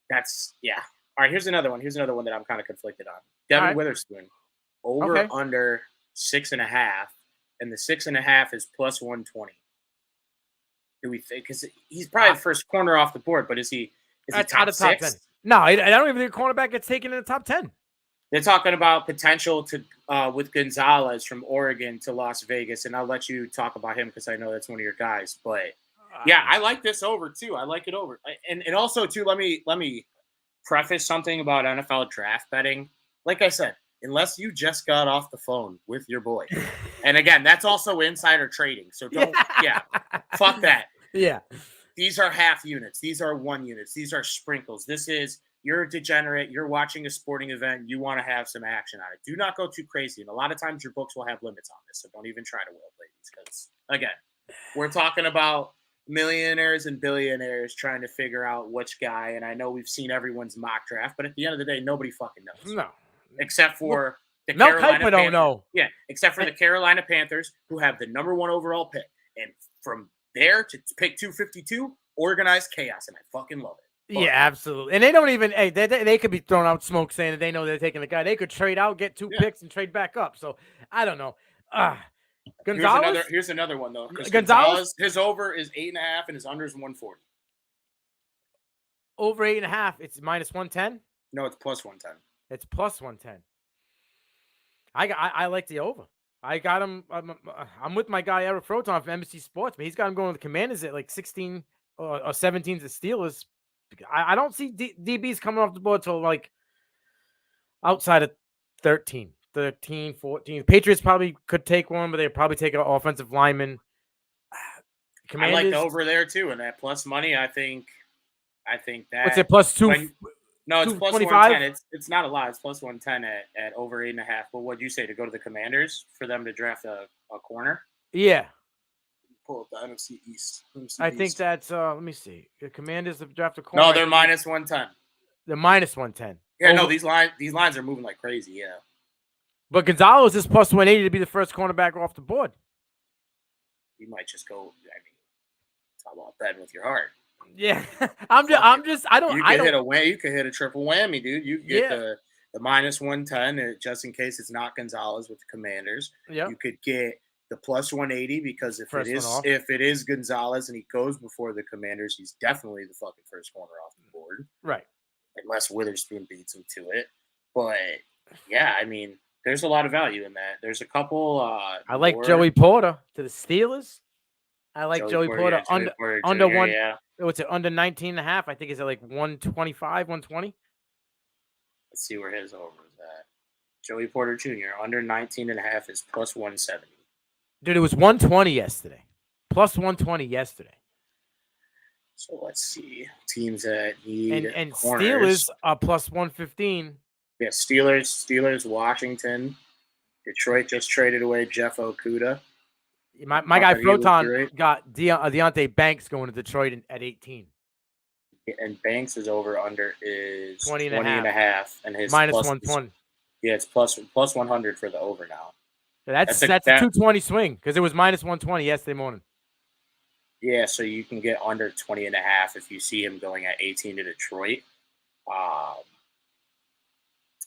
that's All right, here's another one. Here's another one that I'm kind of conflicted on. Devin Witherspoon. Over under 6.5, and the 6.5 is plus 120. Do we think? Because he's probably the first corner off the board, but is he top 6? Top 10. No, I don't even think a cornerback gets taken in the top 10. They're talking about potential to with Gonzalez from Oregon to Las Vegas, and I'll let you talk about him because I know that's one of your guys. But I like this over too. I like it over, and also too. Let me preface something about NFL draft betting. Like I said, unless you just got off the phone with your boy, and again, that's also insider trading. So don't, fuck that. Yeah, these are half units. These are 1 units. These are sprinkles. This is. You're a degenerate. You're watching a sporting event. You want to have some action on it. Do not go too crazy. And a lot of times your books will have limits on this. So don't even try to will, ladies. Because, again, we're talking about millionaires and billionaires trying to figure out which guy. And I know we've seen everyone's mock draft. But at the end of the day, nobody fucking knows. No. Except for the Carolina Panthers. Don't know. Yeah, except for the Carolina Panthers, who have the number 1 overall pick. And from there to pick 252, organized chaos. And I fucking love it. Yeah, absolutely. And they don't even they could be throwing out smoke saying that they know they're taking the guy. They could trade out, get 2 picks, and trade back up. So I don't know. Gonzalez. Here's another one though. Gonzalez, his over is 8.5 and his under is 140. Over 8.5. It's minus 110. No, it's plus 110. It's plus 110. I like the over. I got him. I'm with my guy Eric Froton from NBC Sports, but he's got him going to the Commanders at like 16 or 17 to Steelers. I don't see DBs coming off the board till like outside of 13, 14. Patriots probably could take one, but they'd probably take an offensive lineman. I like the over there too, and that plus money. I think that. What's it plus 2? No, it's plus 110. It's not a lot. It's plus 110 at over 8.5. But what'd you say to go to the Commanders for them to draft a corner? Yeah. Pull up the NFC East. I think that's let me see. The Commanders have drafted a corner. No, they're minus 110. They're minus 110. Yeah, no, these lines are moving like crazy, yeah. But Gonzalez is plus 180 to be the first cornerback off the board. You might just go, talk about betting with your heart. Yeah. I'm just I don't you could hit a triple whammy, dude. You get the minus 110 just in case it's not Gonzalez with the Commanders. Yeah. You could get the plus 180 because if it is Gonzalez and he goes before the Commanders, he's definitely the fucking first corner off the board. Right. Unless Witherspoon beats him to it. But yeah, I mean, there's a lot of value in that. There's a couple I like Joey Porter to the Steelers. I like Joey Porter yeah, Joey Porter under Jr., one. yeah. What's it, under 19.5? I think it's at like 125, 120. Let's see where his over is at. Joey Porter Jr. under 19.5 is plus 170. Dude, it was 120 yesterday. Plus 120 yesterday. So let's see. Teams that need and corners. Steelers are plus 115. Yeah, Steelers, Washington. Detroit just traded away Jeff Okuda. My guy Froton got Deontay Banks going to Detroit at 18. And Banks' over under is 20 and a half. And his minus plus 120. Yeah, it's plus 100 for the over now. That's a 220 swing because it was minus 120 yesterday morning. Yeah, so you can get under 20 and a half if you see him going at 18 to Detroit.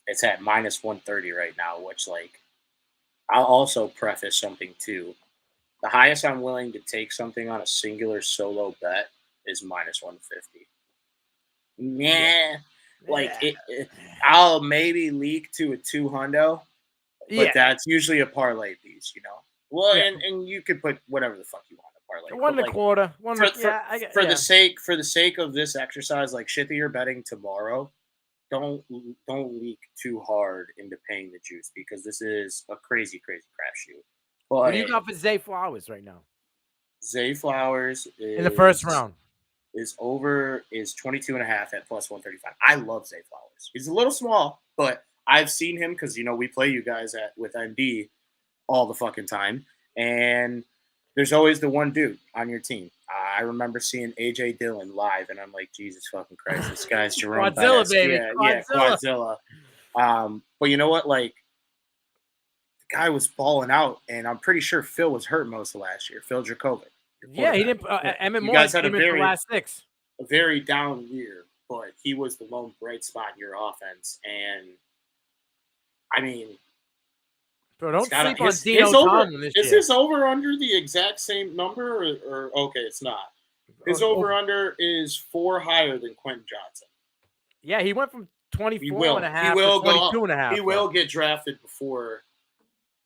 It's at minus 130 right now, which, like, I'll also preface something too. The highest I'm willing to take something on a singular solo bet is minus 150. Yeah. Like, I'll maybe leak to a 200, but that's usually a parlay piece, you know? Well, and you could put whatever the fuck you want to parlay. 1 and a quarter. For the sake of this exercise, like shit that you're betting tomorrow, don't leak too hard into paying the juice because this is a crazy crapshoot. What do you got for Zay Flowers right now? Zay Flowers is, in the first round is 22.5 at plus 135. I love Zay Flowers. He's a little small, but I've seen him because we play you guys with MD all the fucking time, and there's always the one dude on your team. I remember seeing AJ Dillon live, and I'm like, Jesus fucking Christ, this guy's Jerome Quadzilla, Bettis. baby. Yeah, Quadzilla. But you know what? Like, the guy was balling out, and I'm pretty sure Phil was hurt most of last year. Phil Dracovic. Yeah, he didn't. Emmett you Moore guys had came in for the last 6. A very down year, but he was the lone bright spot in your offense. And, I mean, bro, don't sleep on Dino Tomlin this year. Is his over under the exact same number, or okay, it's not. His over under is 4 higher than Quentin Johnson. Yeah, he went from 24 and a half to 22 and a half. He will get drafted before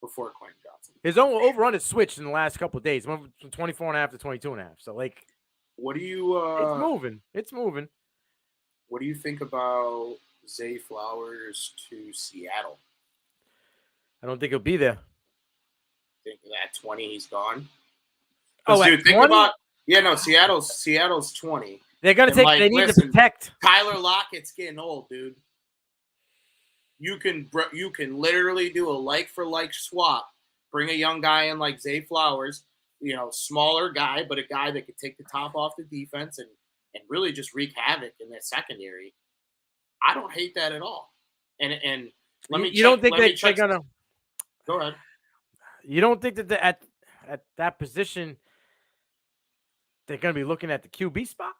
Quentin Johnson. His own over under switched in the last couple of days. Went from 24 and a half to 22 and a half. So, like, what do you? It's moving. What do you think about Zay Flowers to Seattle? I don't think he'll be there. Think at 20 he's gone. Dude, think 20? About Seattle's 20. They're gonna take. They need to protect. Tyler Lockett's getting old, dude. You can literally do a like for like swap. Bring a young guy in like Zay Flowers, smaller guy, but a guy that could take the top off the defense and really just wreak havoc in that secondary. I don't hate that at all. And let me. You don't think they're gonna? Go ahead. You don't think that at that position they're gonna be looking at the QB spot?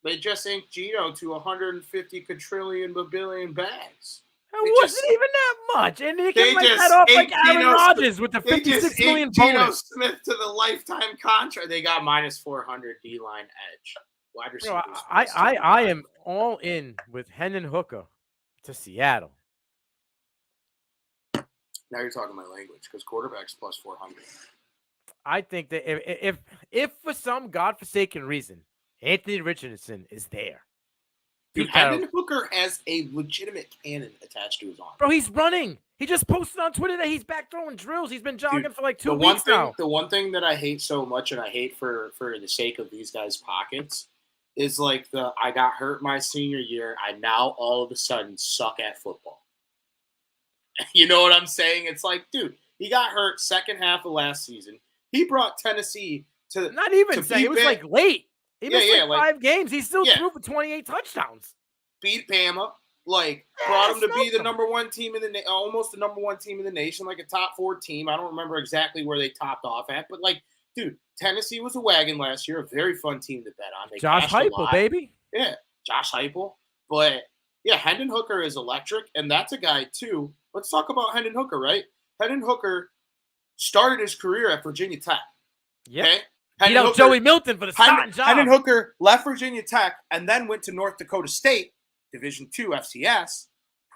They just inked Gino to 150 quadrillion billion bags. It wasn't even that much, and they can write that off like Aaron Rodgers with the $56 million bonus. Geno Smith to the lifetime contract. They got minus 400 D-line edge. Wide receivers. I am all in with Hendon Hooker to Seattle. Now you're talking my language because quarterback's plus 400. I think that if for some godforsaken reason Anthony Richardson is there. Dude, Hendon Hooker has a legitimate cannon attached to his arm. Bro, he's running. He just posted on Twitter that he's back throwing drills. He's been jogging for like 2 weeks now. The one thing that I hate so much, and I hate for the sake of these guys' pockets, is like I got hurt my senior year. I now all of a sudden suck at football. You know what I'm saying? It's like, dude, he got hurt second half of last season. He brought Tennessee to not even saying it was like late. He missed like 5 games. He still threw for 28 touchdowns. Beat Bama, brought him to be the number 1 team in the almost the number 1 team in the nation, like a top 4 team. I don't remember exactly where they topped off at, but dude, Tennessee was a wagon last year. A very fun team to bet on. They Josh Heupel, baby. Yeah, Josh Heupel. But yeah, Hendon Hooker is electric, and that's a guy too. Let's talk about Hendon Hooker, right? Hendon Hooker started his career at Virginia Tech. Yeah. Okay? Joey Milton for the starting job. Hendon Hooker left Virginia Tech and then went to North Dakota State, Division II FCS,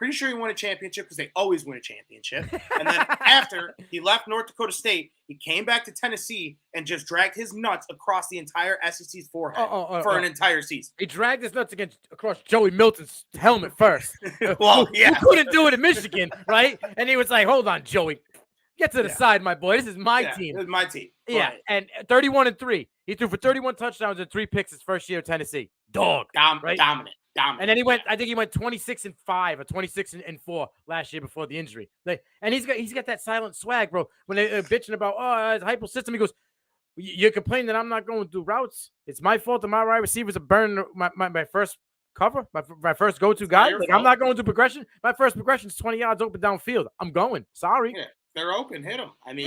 Pretty sure he won a championship because they always win a championship. And then after he left North Dakota State, he came back to Tennessee and just dragged his nuts across the entire SEC's forehead for an entire season. He dragged his nuts across Joey Milton's helmet first. Well, yeah. Who couldn't do it in Michigan, right? And he was like, hold on, Joey. Get to the side, my boy. This is my team. This is my team. Yeah, and 31-3. He threw for 31 touchdowns and 3 picks his first year at Tennessee. Dog. Right? Dominant. And then I think he went 26-5 or 26-4 last year before the injury. And he's got that silent swag, bro. When they're bitching about his hypo system, he goes, "You're complaining that I'm not going through routes. It's my fault that my wide receivers are burning my first cover, my first go-to guy. Like, I'm not going through progression. My first progression is 20 yards open downfield. I'm going. Sorry." Yeah. They're open, hit them. I mean,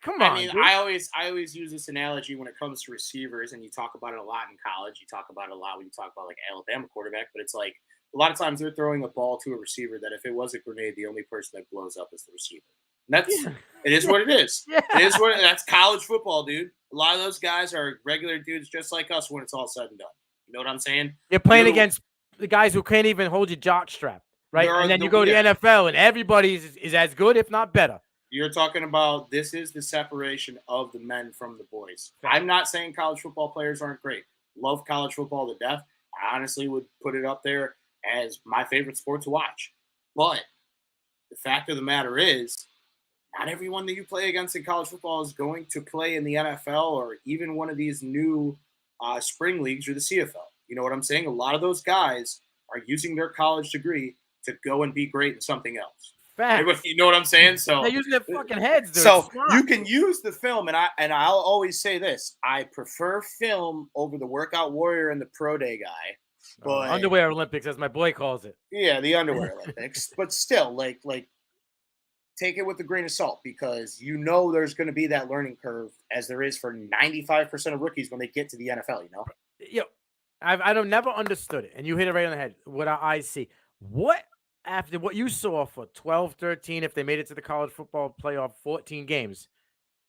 come on. I mean, dude. I always use this analogy when it comes to receivers, and you talk about it a lot in college. You talk about it a lot when you talk about like Alabama quarterback, but it's like a lot of times they're throwing a ball to a receiver that if it was a grenade, the only person that blows up is the receiver. And it is what it is. It is that's college football, dude. A lot of those guys are regular dudes just like us when it's all said and done. You know what I'm saying? You're playing against the guys who can't even hold your jock strap, right? And then you go to the NFL, and everybody is as good, if not better. You're talking about this is the separation of the men from the boys. I'm not saying college football players aren't great. Love college football to death. I honestly would put it up there as my favorite sport to watch. But the fact of the matter is, not everyone that you play against in college football is going to play in the NFL or even one of these new spring leagues or the CFL. You know what I'm saying? A lot of those guys are using their college degree to go and be great in something else. Facts. You know what I'm saying? So they're using their fucking heads. Dude. So you can use the film, and I'll always say this: I prefer film over the workout warrior and the pro day guy. But underwear Olympics, as my boy calls it. Yeah, the underwear Olympics. But still, like take it with a grain of salt because you know there's going to be that learning curve as there is for 95% of rookies when they get to the NFL. You know. Yeah, I've never understood it, and you hit it right on the head. What I see, after what you saw for 12, 13, if they made it to the college football playoff 14 games,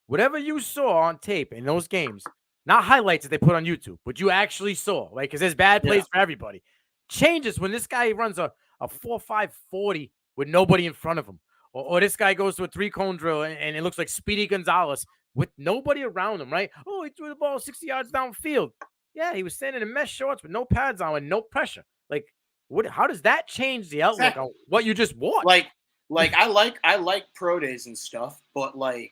whatever you saw on tape in those games, not highlights that they put on YouTube, but you actually saw, right? Because there's bad plays for everybody. Changes when this guy runs a 4.5 40 with nobody in front of him. Or this guy goes to a 3-cone drill and it looks like Speedy Gonzalez with nobody around him, right? Oh, he threw the ball 60 yards downfield. Yeah, he was standing in mesh shorts with no pads on and no pressure. Like, how does that change the outlook on what you just watched? Like I like pro days and stuff, but like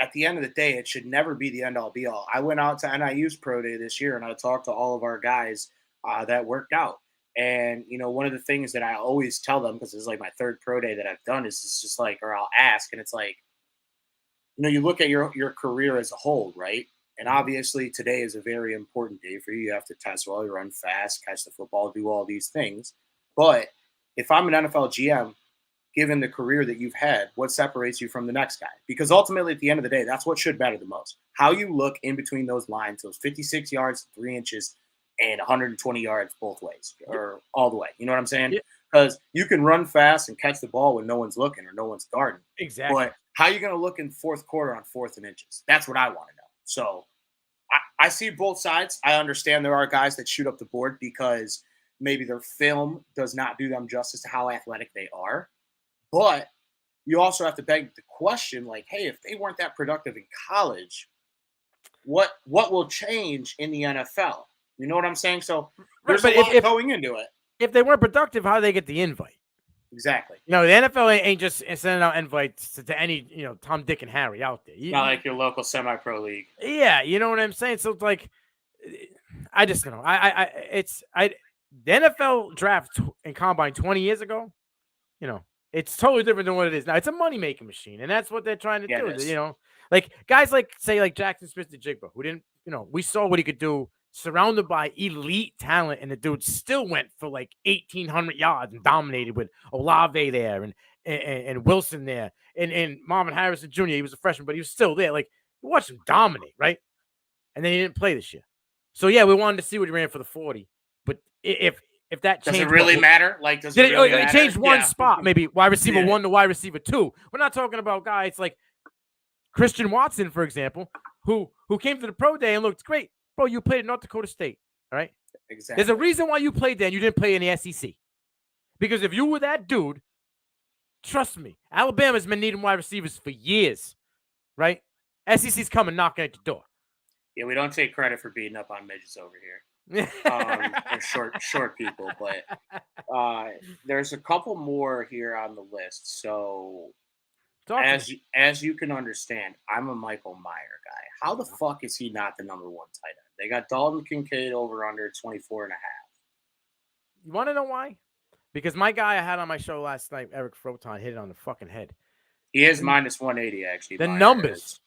at the end of the day, it should never be the end all be all. I went out to NIU's pro day this year and I talked to all of our guys that worked out. And, you know, one of the things that I always tell them, because it's like my third pro day that I've done, is it's just like, or I'll ask, and it's like, you know, you look at your career as a whole, right? And obviously today is a very important day for you. You have to test well, you run fast, catch the football, do all these things. But if I'm an NFL GM, given the career that you've had, what separates you from the next guy? Because ultimately, at the end of the day, that's what should matter the most. How you look in between those lines, those 56 yards, 3 inches, and 120 yards both ways, or all the way. You know what I'm saying? Because you can run fast and catch the ball when no one's looking or no one's guarding. Exactly. But how are you going to look in fourth quarter on 4th and inches? That's what I want to know. So I see both sides. I understand there are guys that shoot up the board because maybe their film does not do them justice to how athletic they are. But you also have to beg the question, like, hey, if they weren't that productive in college, what will change in the NFL? You know what I'm saying? So there's a lot going into it. If they weren't productive, how do they get the invite? Exactly. You know, the NFL ain't just sending out invites to any, you know, Tom, Dick, and Harry out there. Not like your local semi-pro league. Yeah, you know what I'm saying? So it's like, I just don't know. The NFL draft and combine 20 years ago, you know, it's totally different than what it is now. It's a money-making machine, and that's what they're trying to do. You know, like guys like, say, like Jackson Smith-Njigba, who didn't, you know, we saw what he could do surrounded by elite talent, and the dude still went for like 1,800 yards and dominated with Olave there and Wilson there and Marvin Harrison Jr. He was a freshman, but he was still there. Like, you watched him dominate, right? And then he didn't play this year. So yeah, we wanted to see what he ran for the 40. But if that changed, does it really matter? Like, does it really matter? It changed one spot, maybe wide receiver 1 to wide receiver 2. We're not talking about guys like Christian Watson, for example, who came to the pro day and looked great. Bro, you played at North Dakota State, all right? Exactly. There's a reason why you played there and you didn't play in the SEC. Because if you were that dude Trust me. Alabama's been needing wide receivers for years, right? SEC's coming knocking at your door. Yeah, we don't take credit for beating up on midgets over here. Or short people, but there's a couple more here on the list. So as you can understand, I'm a Michael Mayer guy. How the fuck is he not the number one tight end? They got Dalton Kincaid over under 24.5. You want to know why? Because my guy I had on my show last night, Eric Froton, hit it on the fucking head. He is minus 180, actually. The numbers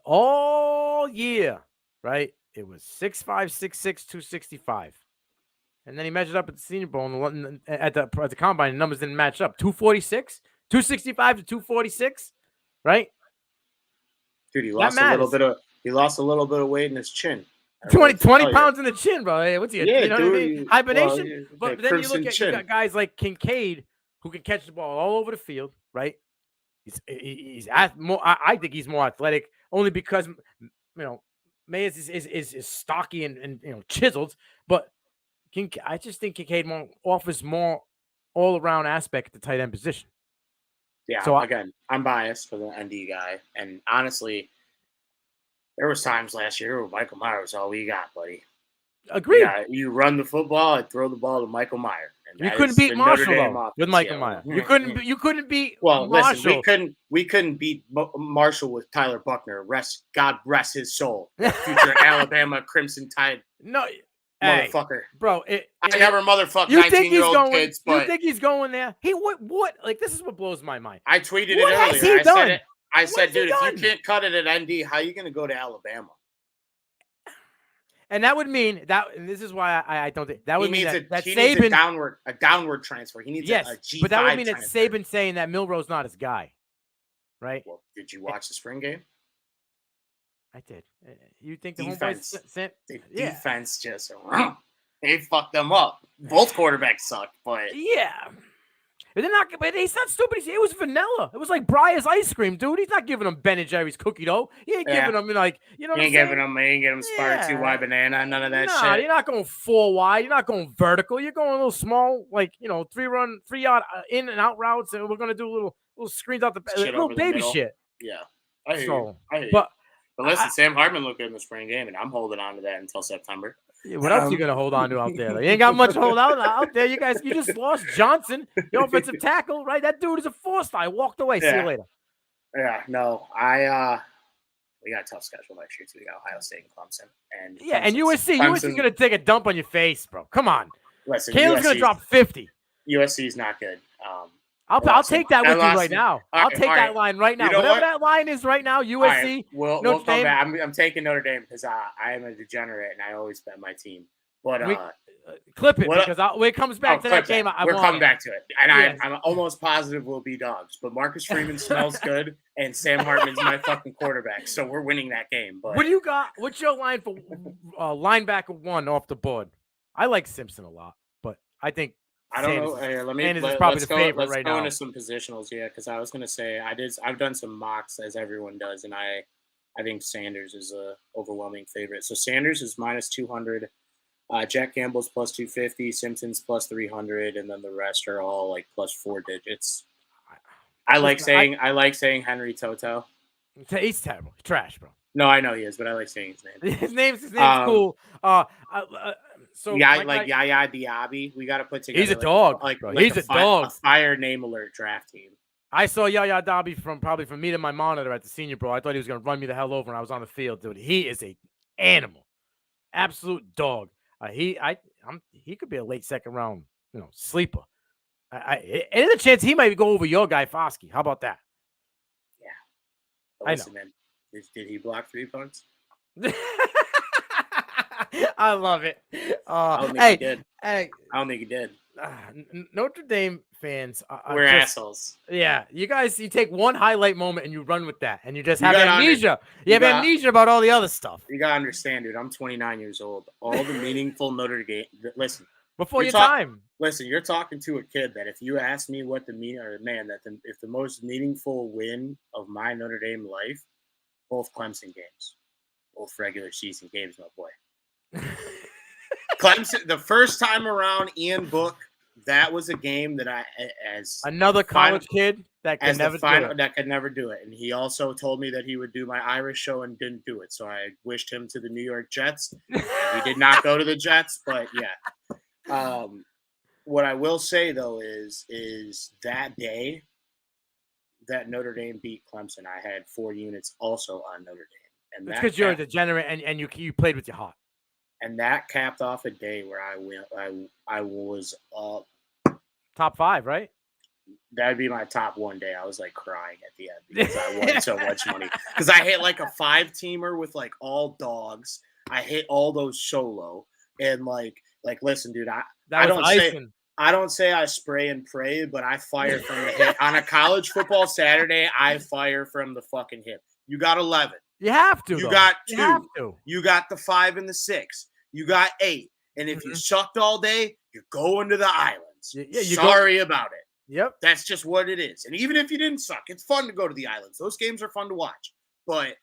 all year, right? It was 6'5", 6'6", 265. And then he measured up at the Senior Bowl and at the combine. The numbers didn't match up. 246, 265 to 246, right? Dude, he lost a little bit of weight in his chin. 20 pounds in the chin, bro. Hey, what's he? Yeah, you know dude, what I mean? Hibernation. Well, but then you look at you got guys like Kincaid who can catch the ball all over the field, right? I think he's more athletic only because Mayes is stocky and chiseled, but I just think Kincaid offers more all around aspect at the tight end position. Yeah. So again, I'm biased for the ND guy, and honestly, there was times last year where Michael Mayer was all we got, buddy. Agreed. Yeah, you run the football, I throw the ball to Michael Mayer. You couldn't beat Marshall with Michael Mayer. You couldn't beat. Well, Marshall. listen, we couldn't beat Marshall with Tyler Buckner. God rest his soul. Future Alabama Crimson Tide. No, motherfucker, bro. I never motherfucked 19-year-old kids. But you think he's going there? He what? Like, this is what blows my mind. I tweeted it earlier. What has he done? I said, dude, if you can't cut it at ND, how are you going to go to Alabama? And that would mean that, and this is why I don't think that would mean that he Saban needs a downward transfer. He needs a G5 but that would mean transfer. that Saban saying that Milroe's not his guy, right? Well, did you watch the spring game? I did. You think the defense? Defense just they fucked them up. Both quarterbacks sucked, but yeah. But he's not stupid. It was vanilla. It was like Breyer's ice cream, dude. He's not giving him Ben & Jerry's cookie dough. He ain't giving him He ain't giving him Sparta 2 wide banana, none of that shit. You're not going 4 wide. You're not going vertical. You're going a little small, like 3-yard in and out routes, and we're gonna do little screens out the little baby shit. Yeah, I hear you. But listen, Sam Hartman looked good in the spring game, and I'm holding on to that until September. What else are you gonna hold on to out there? You ain't got much to hold out there. You guys, you just lost Johnson, your offensive tackle, right? That dude is a 4-star. I walked away. See you later. Yeah, no, we got a tough schedule next year too. We got Ohio State and Clemson, and and USC. USC's gonna take a dump on your face, bro. Come on. Listen, Caleb's gonna drop 50. USC's not good. I'll take that with you right now. I'll take that line right now. Whatever that line is right now, USC. We'll come back. I'm taking Notre Dame because I am a degenerate and I always bet my team. But clip it because when it comes back to that game, we're coming back to it. And I'm almost positive we'll be dogs. But Marcus Freeman smells good and Sam Hartman's my fucking quarterback. So we're winning that game. But what do you got? What's your line for linebacker 1 off the board? I like Simpson a lot, but I think I don't know. Let's go into some positionals, because I was gonna say I've done some mocks as everyone does, and I think Sanders is a overwhelming favorite. So Sanders is minus 200, Jack Campbell's plus 250, Simpson's plus 300, and then the rest are all like plus 4 digits. I like saying Henry Toto. He's terrible. He's trash, bro. No, I know he is, but I like saying his name. his name's cool. So Yaya Diaby, we got to put together. He's a dog. He's a dog. A fire name alert draft team. I saw Yaya Diaby from me to my monitor at the Senior Bowl. I thought he was going to run me the hell over when I was on the field, dude. He is a animal, absolute dog. He could be a late second round, sleeper. And there's a chance he might go over your guy Foskey. How about that? Yeah, listen, man. Did he block 3 punts? I love it. I don't think he did. I don't think he did. Notre Dame fans we're assholes. Yeah, you take one highlight moment and you run with that, and you just have amnesia. You have amnesia about all the other stuff. You gotta understand, dude. I'm 29 years old. All the meaningful Notre Dame. Listen, before your time. Listen, you're talking to a kid that if you ask me what if the most meaningful win of my Notre Dame life, both Clemson games, both regular season games, my boy. Clemson, the first time around, Ian Book, that was a game that another college kid. that as can the never do final it. that could never do it. And he also told me that he would do my Irish show and didn't do it. So I wished him to the New York Jets. He did not go to the Jets, but yeah. What I will say though is that day that Notre Dame beat Clemson, I had 4 units also on Notre Dame, and It's that because you're a degenerate and you played with your heart. and that capped off a day where I was Top 5, right? that'd be my top one day. I was like crying at the end because I won so much money. Because I hit like a 5-teamer with like all dogs. I hit all those solo. And like listen, dude, I don't say I spray and pray, but I fire from the hip. On a college football Saturday, I fire from the fucking hip. You got 11. You have to. You got 2. You have to. You got the 5 and the 6. You got 8. And if you sucked all day, you're going to the islands. Sorry about it. Yep. That's just what it is. And even if you didn't suck, it's fun to go to the islands. Those games are fun to watch. But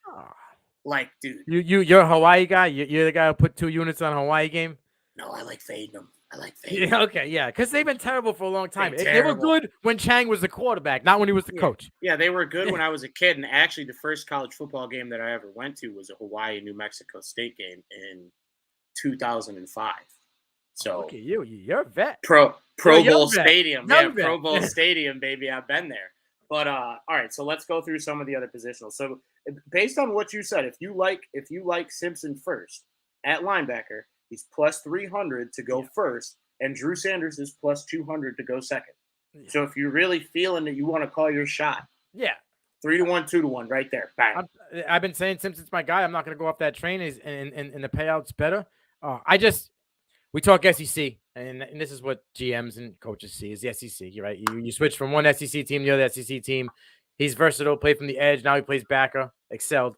like, dude, you're a Hawaii guy. You're the guy who put 2 units on a Hawaii game. No, I like fading them. Yeah, okay, yeah, because they've been terrible for a long time. They were good when Chang was the quarterback, not when he was the coach. Yeah, they were good when I was a kid. And actually, the first college football game that I ever went to was a Hawaii-New Mexico State game in 2005. So look at you. You're a vet. Pro Bowl Stadium. Young Pro vet. Bowl Stadium, baby. I've been there. But all right, so let's go through some of the other positionals. So based on what you said, if you like Simpson first at linebacker, he's plus 300 to go first, and Drew Sanders is plus 200 to go second. Yeah. So if you're really feeling that you want to call your shot, 3-1, 2-1, right there. Bang. I've been saying Simpson's my guy. I'm not going to go off that train. And the payout's better. We talk SEC, and this is what GMs and coaches see is the SEC. You're right. You switch from one SEC team to the other SEC team. He's versatile, played from the edge. Now he plays backer, excelled.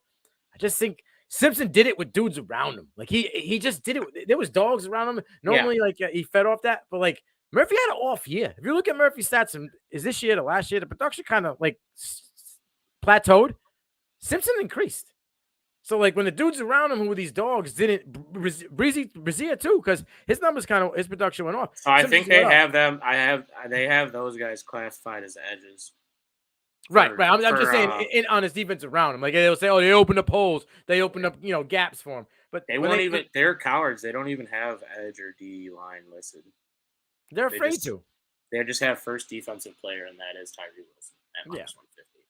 I just think Simpson did it with dudes around him. Like he just did it. There was dogs around him. Normally, he fed off that, but like Murphy had an off year. If you look at Murphy's stats, and is this year to last year, the production kind of like plateaued. Simpson increased. So like when the dudes around him who were these dogs didn't, Brazia too, because his production went off. So I think they have them. They have those guys classified as edges. Right. I'm just saying on his defense around him. Like they'll say, they opened up holes, they opened up gaps for him. But they won't even. They're cowards. They don't even have edge or D line listed. They're afraid to. They just have first defensive player, and that is Tyree Wilson at minus 150.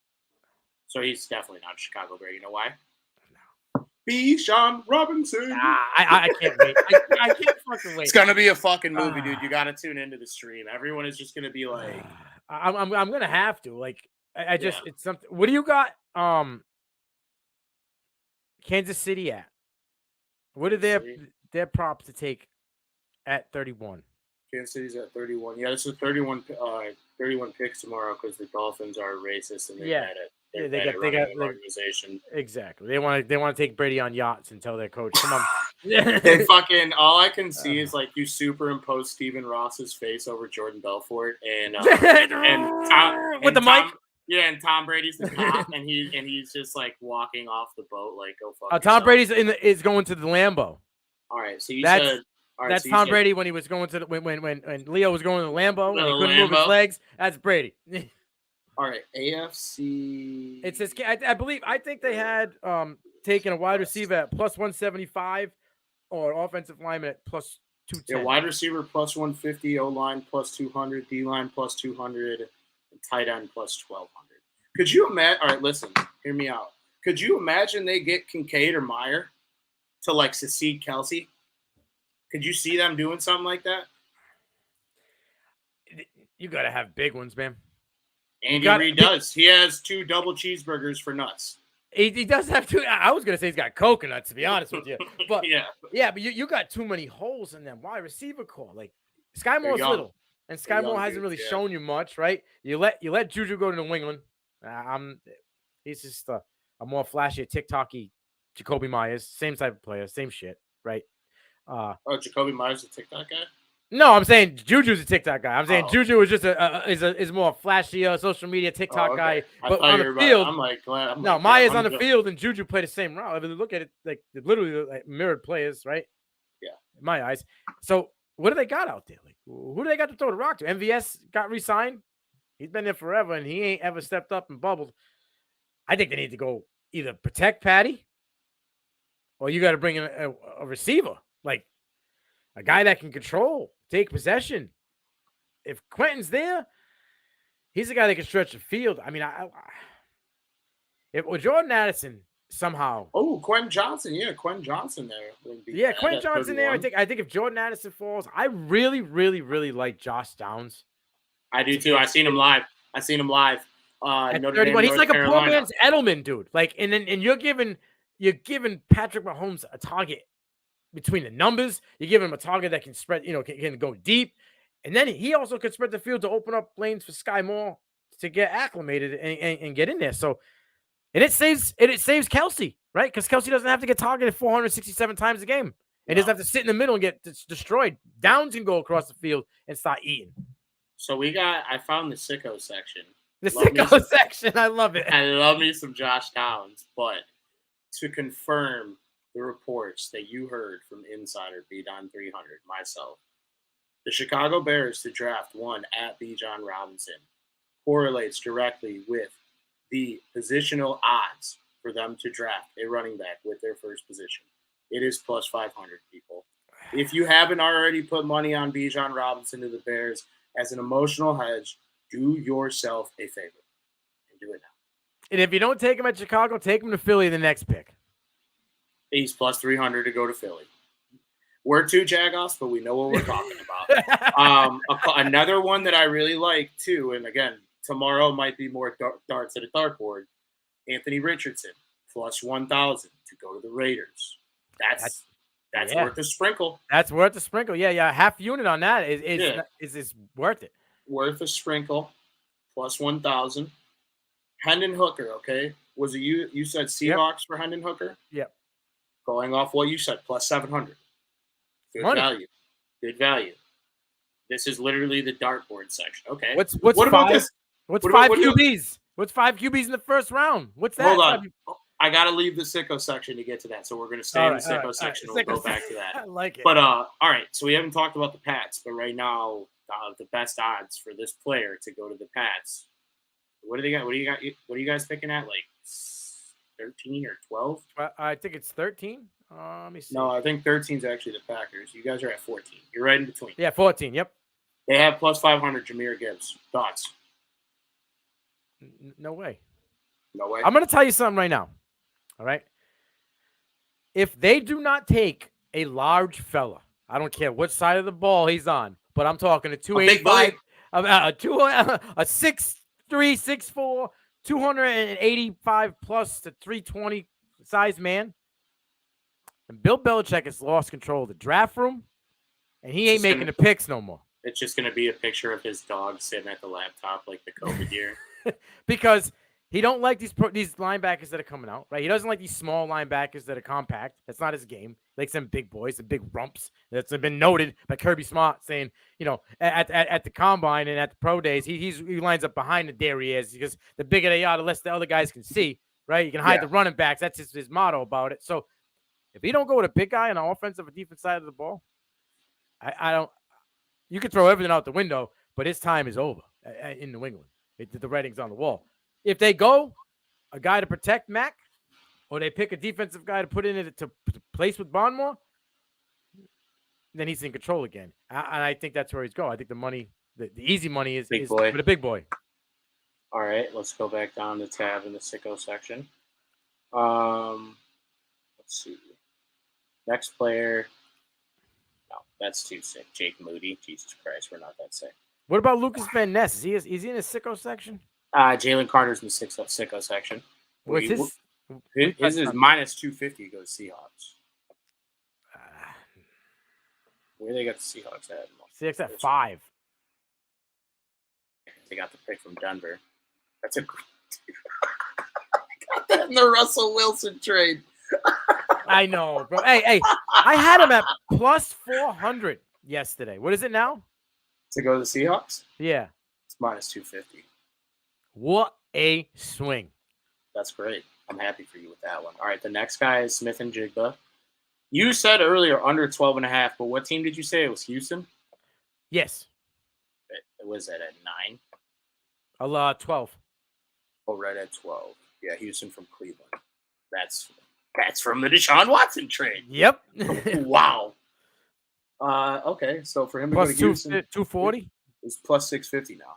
So he's definitely not a Chicago Bear. You know why? Bijan Robinson. I can't wait. I can't fucking wait. It's gonna be a fucking movie, dude. You gotta tune into the stream. Everyone is just gonna be like, I'm gonna have to. Like, it's something. What do you got? Kansas City at? What are their props to take at 31? Kansas City's at 31. Yeah, this is 31 picks tomorrow because the Dolphins are racist and they're bad at. They got organization. Exactly. They want to take Brady on yachts and tell their coach, "Come on." They fucking all I can see is like you superimpose Stephen Ross's face over Jordan Belfort and Tom, with the mic. Yeah, and Tom Brady's the cop, and he's just like walking off the boat like go fuck. Tom Brady's is going to the Lambo. All right, so that's Tom Brady when he was going to when Leo was going to the Lambo and he couldn't move his legs. That's Brady. All right, AFC. It's his. I think they had taken a wide receiver at plus 175 or an offensive lineman at plus 210. Yeah, wide receiver plus 150, O line plus 200, D line plus 200, and tight end plus 1200. Could you imagine? All right, listen, hear me out. Could you imagine they get Kincaid or Meyer to like succeed Kelsey? Could you see them doing something like that? You got to have big ones, man. Andy Reid does. He has 2 double cheeseburgers for nuts. He does have 2. I was going to say he's got coconuts, to be honest with you. But but you got too many holes in them wide receiver core. Like Sky Moore's little, and Sky Moore hasn't really shown you much, right? You let Juju go to New England. He's just a more flashy, TikTok-y Jacoby Myers, same type of player, same shit, right? Jacoby Myers a TikTok guy? No, I'm saying Juju's a TikTok guy. I'm saying Juju is just is more flashy social media TikTok guy. But on the field, Maya's on the field and Juju played the same route. If you look at it, like literally like mirrored players, right? Yeah, in my eyes. So what do they got out there? Like who do they got to throw the rock to? MVS got re-signed. He's been there forever, and he ain't ever stepped up and bubbled. I think they need to go either protect Patty, or you got to bring in a receiver, like a guy that can control, take possession. If Quentin's there, he's a guy that can stretch the field. I mean, if Jordan Addison somehow. Oh, Quentin Johnson. Yeah, Quentin Johnson there. Yeah, Quentin Johnson there. I think if Jordan Addison falls, I really, really, really like Josh Downs. I do too. I seen him live. At 31, he's like a poor man's Edelman, dude. Like, and you're giving Patrick Mahomes a target between the numbers. You give him a target that can spread, can go deep, and then he also could spread the field to open up lanes for Sky Moore to get acclimated and get in there. So, and it saves Kelsey, right? Because Kelsey doesn't have to get targeted 467 times a game, and doesn't have to sit in the middle and get destroyed. Downs can go across the field and start eating. So I found the sicko section. The sicko section. I love it. I love me some Josh Downs. But to confirm the reports that you heard from Insider Bdon 300, myself, the Chicago Bears to draft one at Bijan Robinson correlates directly with the positional odds for them to draft a running back with their first position. It is plus 500, people. If you haven't already put money on Bijan Robinson to the Bears as an emotional hedge, do yourself a favor and do it now. And if you don't take him at Chicago, take him to Philly the next pick. He's plus 300 to go to Philly. We're two Jagoffs, but we know what we're talking about. Another one that I really like, too, and again, tomorrow might be more darts at a dartboard, Anthony Richardson, plus 1,000 to go to the Raiders. That's worth a sprinkle. That's worth a sprinkle. Yeah. Half unit on that is worth it. Worth a sprinkle, plus 1,000. Hendon Hooker, okay? Was it you said Seahawks for Hendon Hooker? Yep. Going off what you said, plus 700. Good value. Good value. This is literally the dartboard section. Okay. What's about this? What's five QBs? What's 5 QBs in the first round? What's that? Hold on. I got to leave the sicko section to get to that. So we're going to stay in the sicko section. We'll go back to that. I like it. But, all right. So we haven't talked about the Pats, but right now, the best odds for this player to go to the Pats. What do they got? What are you guys picking at? Like 13 or 12? I think it's 13. Let me see. No, I think 13 is actually the Packers. You guys are at 14. You're right in between. Yeah, 14. Yep. They have plus 500 Jahmyr Gibbs. Thoughts? No way. No way. I'm going to tell you something right now. All right. If they do not take a large fella, I don't care what side of the ball he's on, but I'm talking a 285, a 6'3", 6'4", 285 plus to 320 size man. And Bill Belichick has lost control of the draft room, and he ain't making the picks no more. It's just going to be a picture of his dog sitting at the laptop like the COVID year. Because he don't like these linebackers that are coming out, right? He doesn't like these small linebackers that are compact. That's not his game. He likes them big boys, the big rumps. That's been noted by Kirby Smart saying, at the combine and at the pro days, he lines up behind the derrieres because the bigger they are, the less the other guys can see, right? You can hide the running backs. That's his motto about it. So if he don't go with a big guy on the offensive or defense side of the ball, I don't. You can throw everything out the window, but his time is over in New England. The writing's on the wall. If they go a guy to protect Mac, or they pick a defensive guy to put in it to place with Barmore, then he's in control again. And I think that's where he's going. I think the money, the easy money is for the big boy. All right, let's go back down the tab in the sicko section. Let's see. Next player. No, that's too sick. Jake Moody. Jesus Christ, we're not that sick. What about Lucas Van Ness? Is he in the sicko section? Jalen Carter's in the sicko section. What's his is minus 250 goes Seahawks. Where they got the Seahawks at? Seahawks at 5. They got the pick from Denver. That's a got that in the Russell Wilson trade. I know, bro. Hey, I had him at plus 400 yesterday. What is it now? To go to the Seahawks? Yeah. It's minus 250. What a swing. That's great. I'm happy for you with that one. All right, the next guy is Smith and Jigba. You said earlier under 12.5, but what team did you say? It was Houston? Yes. It was at 9? I'll 12. Oh, right at 12. Yeah, Houston from Cleveland. That's from the Deshaun Watson trade. Yep. Wow. Okay, so for him to go Plus to Houston, 240. it's plus 650 now.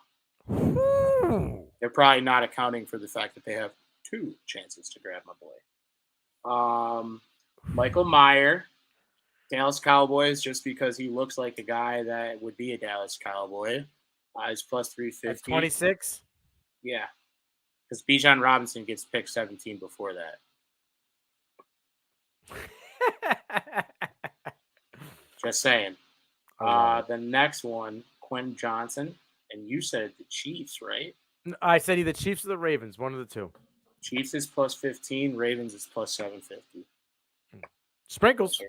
Ooh. They're probably not accounting for the fact that they have 2 chances to grab my boy. Michael Mayer, Dallas Cowboys, just because he looks like a guy that would be a Dallas Cowboy. Is plus 350. That's 26. Yeah, because Bijan Robinson gets picked 17 before that. Just saying. The next one, Quinn Johnson, and you said the Chiefs, right? I said either Chiefs or the Ravens, one of the two. Chiefs is plus 15, Ravens is plus 750. Sprinkles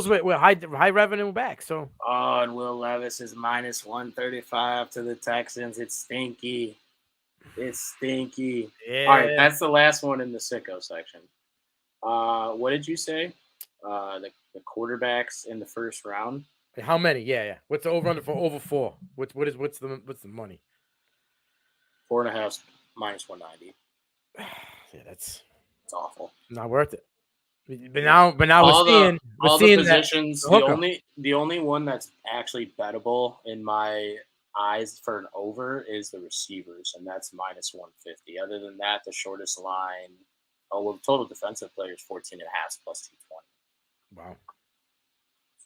with high revenue back. So oh, and Will Levis is minus 135 to the Texans. It's stinky. It's stinky. Yeah. All right, that's the last one in the sicko section. What did you say? The quarterbacks in the first round. How many? Yeah. What's the over under for over 4? What's the money? 4.5 minus 190. Yeah, it's awful. Not worth it. But now all we're seeing the positions. The only one that's actually bettable in my eyes for an over is the receivers, and that's minus 150. Other than that, the shortest line, total defensive players 14.5 plus 220. Wow.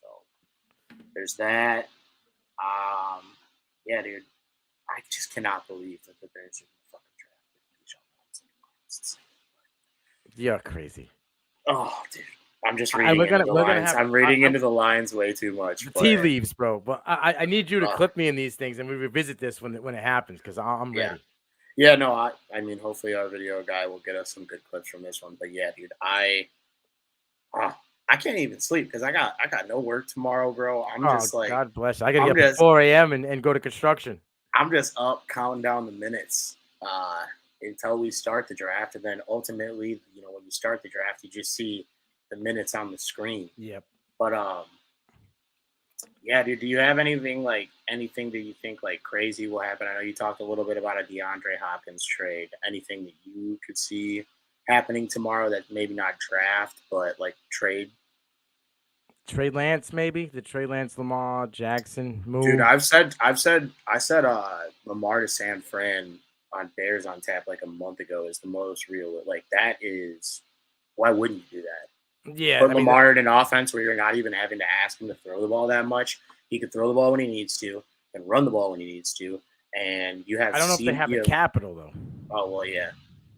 So there's that. Yeah, dude, I just cannot believe that the Bears are fucking drafted Bijan Robinson. You're crazy. Oh, dude. I'm just reading into the lines. I'm reading into the lines way too much. Tea leaves, bro. But I need you to clip me in these things, and we revisit this when it happens, because I'm ready. Yeah, no, I mean, hopefully our video guy will get us some good clips from this one. But yeah, dude, I can't even sleep because I got no work tomorrow, bro. I'm just like, God bless you. I gotta get up at 4 a.m. and go to construction. I'm just up counting down the minutes until we start the draft, and then ultimately, when you start the draft, you just see the minutes on the screen. Yep. But yeah, dude, do you have anything that you think like crazy will happen? I know you talked a little bit about a DeAndre Hopkins trade. Anything that you could see happening tomorrow that maybe not draft, but like trade? Trey Lance, maybe the Trey Lance Lamar Jackson move. Dude, I said Lamar to San Fran on Bears on Tap like a month ago is the most real. Like that is, why wouldn't you do that? Yeah, put Lamar in an offense where you're not even having to ask him to throw the ball that much. He can throw the ball when he needs to, and run the ball when he needs to. And you have. I don't know if they have the capital though. Oh well, yeah.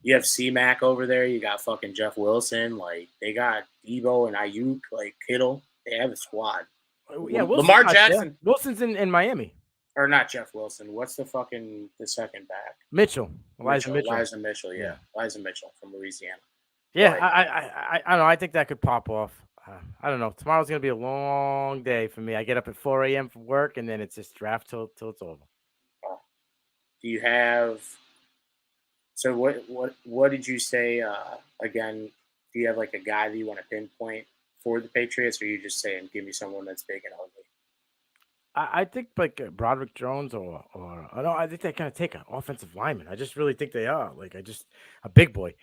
You have C-Mac over there. You got fucking Jeff Wilson. Like they got Debo and Ayuk. Like Kittle. They have a squad. Yeah, Lamar Jackson. Wilson's in Miami. Or not Jeff Wilson. What's the second back? Mitchell. Elijah Mitchell. Yeah. Elijah Mitchell from Louisiana. Yeah, I don't know. I think that could pop off. I don't know. Tomorrow's gonna be a long day for me. I get up at 4 a.m. for work, and then it's just draft till it's over. Do you have? So what did you say again? Do you have like a guy that you want to pinpoint for the Patriots, or are you just saying give me someone that's big and ugly? I think like Broderick Jones or no, I think they kind of take an offensive lineman. I just really think they are a big boy.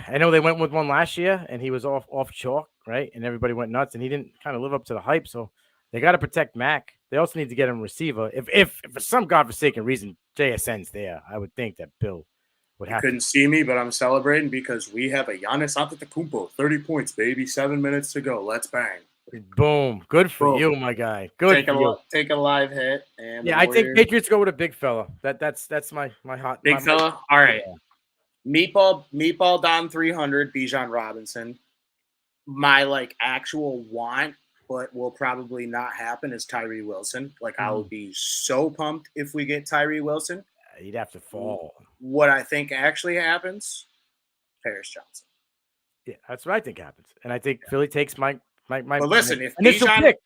I know they went with one last year, and he was off chalk, right? And everybody went nuts, and he didn't kind of live up to the hype. So they got to protect Mac. They also need to get him a receiver. If for some godforsaken reason JSN's there, I would think that Bill would have. You couldn't see me, but I'm celebrating because we have a Giannis Antetokounmpo, 30 points, baby, 7 minutes to go. Let's bang. Boom. Good for you, my guy. Good for you. Take a live hit. And yeah, I think Patriots go with a big fella. That's my hot big fella. All right. Yeah. Meatball Don 300, Bijan Robinson. My like actual want, but will probably not happen is Tyree Wilson. Like I would be so pumped if we get Tyree Wilson. He'd have to fall. What I think actually happens, Paris Johnson. Yeah, that's what I think happens, and I think Philly takes my. But listen, if Bijan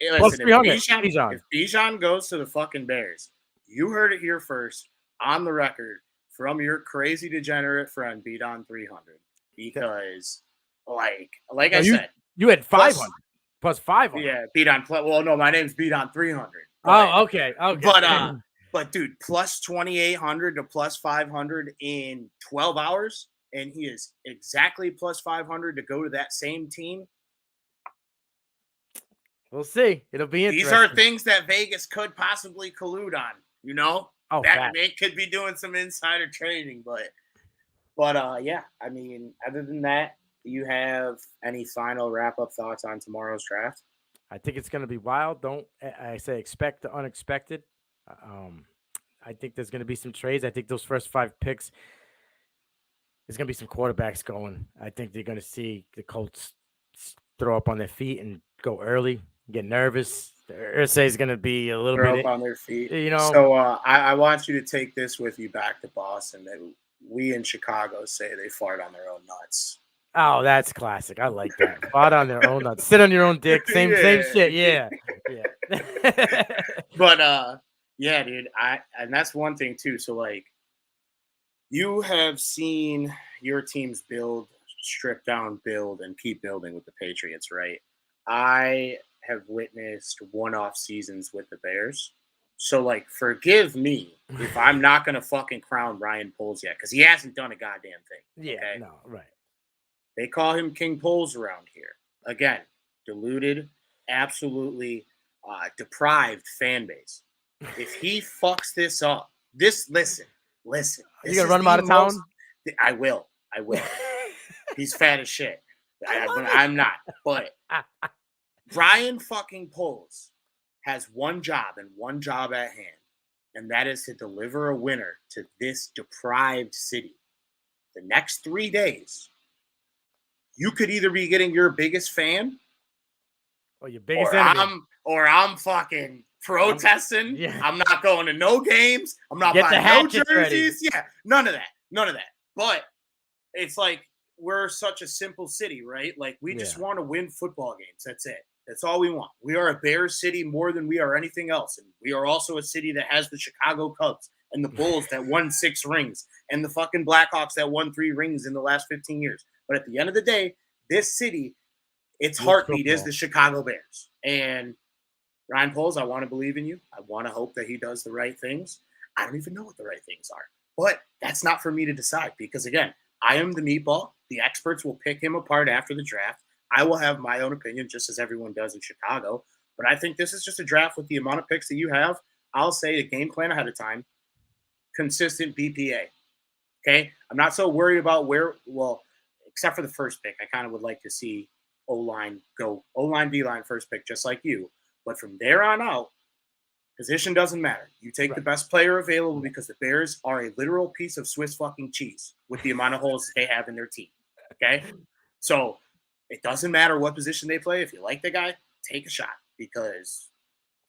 goes to the fucking Bears, you heard it here first on the record from your crazy degenerate friend Bdon 300. Because, like I said, you had 500 plus 500. Yeah, Bdon. Well, no, my name's Bdon 300. Oh, okay. But But dude, plus 2,800 to plus 500 in 12 hours, and he is exactly plus 500 to go to that same team. We'll see. It'll be interesting. These are things that Vegas could possibly collude on, you know? Oh, that they could be doing some insider trading, but yeah, I mean, other than that, do you have any final wrap-up thoughts on tomorrow's draft? I think it's going to be wild. I say expect the unexpected. I think there's going to be some trades. I think those first 5 picks, there's going to be some quarterbacks going. I think they're going to see the Colts throw up on their feet and go early, get nervous. Irsay is going to be a little throw bit up on their feet. You know. So I want you to take this with you back to Boston. That we in Chicago say they fart on their own nuts. Oh, that's classic. I like that. Fart on their own nuts. Sit on your own dick. Same shit. Yeah. But yeah, dude. And that's one thing too. So like, you have seen your teams build, strip down, build, and keep building with the Patriots, right? I have witnessed one-off seasons with the Bears. So, like, forgive me if I'm not going to fucking crown Ryan Poles yet, because he hasn't done a goddamn thing. Yeah, okay? no, right. They call him King Poles around here. Again, deluded, absolutely deprived fan base. If he fucks this up, listen. You going to run him out of town? I will. He's fat as shit. I'm not. But Ryan fucking Poles has one job and one job at hand, and that is to deliver a winner to this deprived city. The next 3 days, you could either be getting your biggest fan, or your biggest enemy. I'm fucking protesting. I'm not going to no games. I'm not buying no jerseys. Ready. Yeah, none of that. But it's like, we're such a simple city, right? Like, we just want to win football games. That's it. That's all we want. We are a Bears city more than we are anything else. And we are also a city that has the Chicago Cubs and the Bulls that won 6 rings and the fucking Blackhawks that won 3 rings in the last 15 years. But at the end of the day, this city, its heartbeat is the Chicago Bears. And Ryan Poles, I want to believe in you. I want to hope that he does the right things. I don't even know what the right things are. But that's not for me to decide because, again, I am the meatball. The experts will pick him apart after the draft. I will have my own opinion, just as everyone does in Chicago. But I think this is just a draft with the amount of picks that you have. I'll say a game plan ahead of time, consistent BPA. Okay? I'm not so worried about except for the first pick. I kind of would like to see O-line go O-line, D-line first pick, just like you. But from there on out, position doesn't matter. You take the best player available because the Bears are a literal piece of Swiss fucking cheese with the amount of holes that they have in their team. Okay? So it doesn't matter what position they play. If you like the guy, take a shot because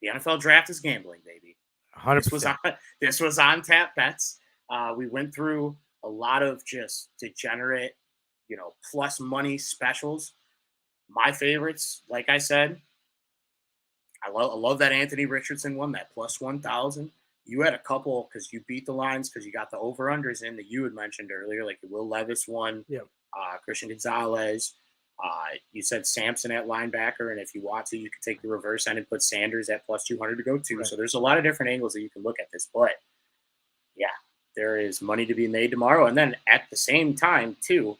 the NFL draft is gambling, baby. 100%. This was on tap bets. We went through a lot of just degenerate, plus money specials. My favorites, like I said, I love that Anthony Richardson one, that plus 1,000. You had a couple because you beat the lines because you got the over-unders in that you had mentioned earlier, like Will Levis one, Christian Gonzalez. You said Sampson at linebacker, and if you want to, you could take the reverse end and put Sanders at plus 200 to go too. Right. So there's a lot of different angles that you can look at this. But, yeah, there is money to be made tomorrow. And then at the same time, too,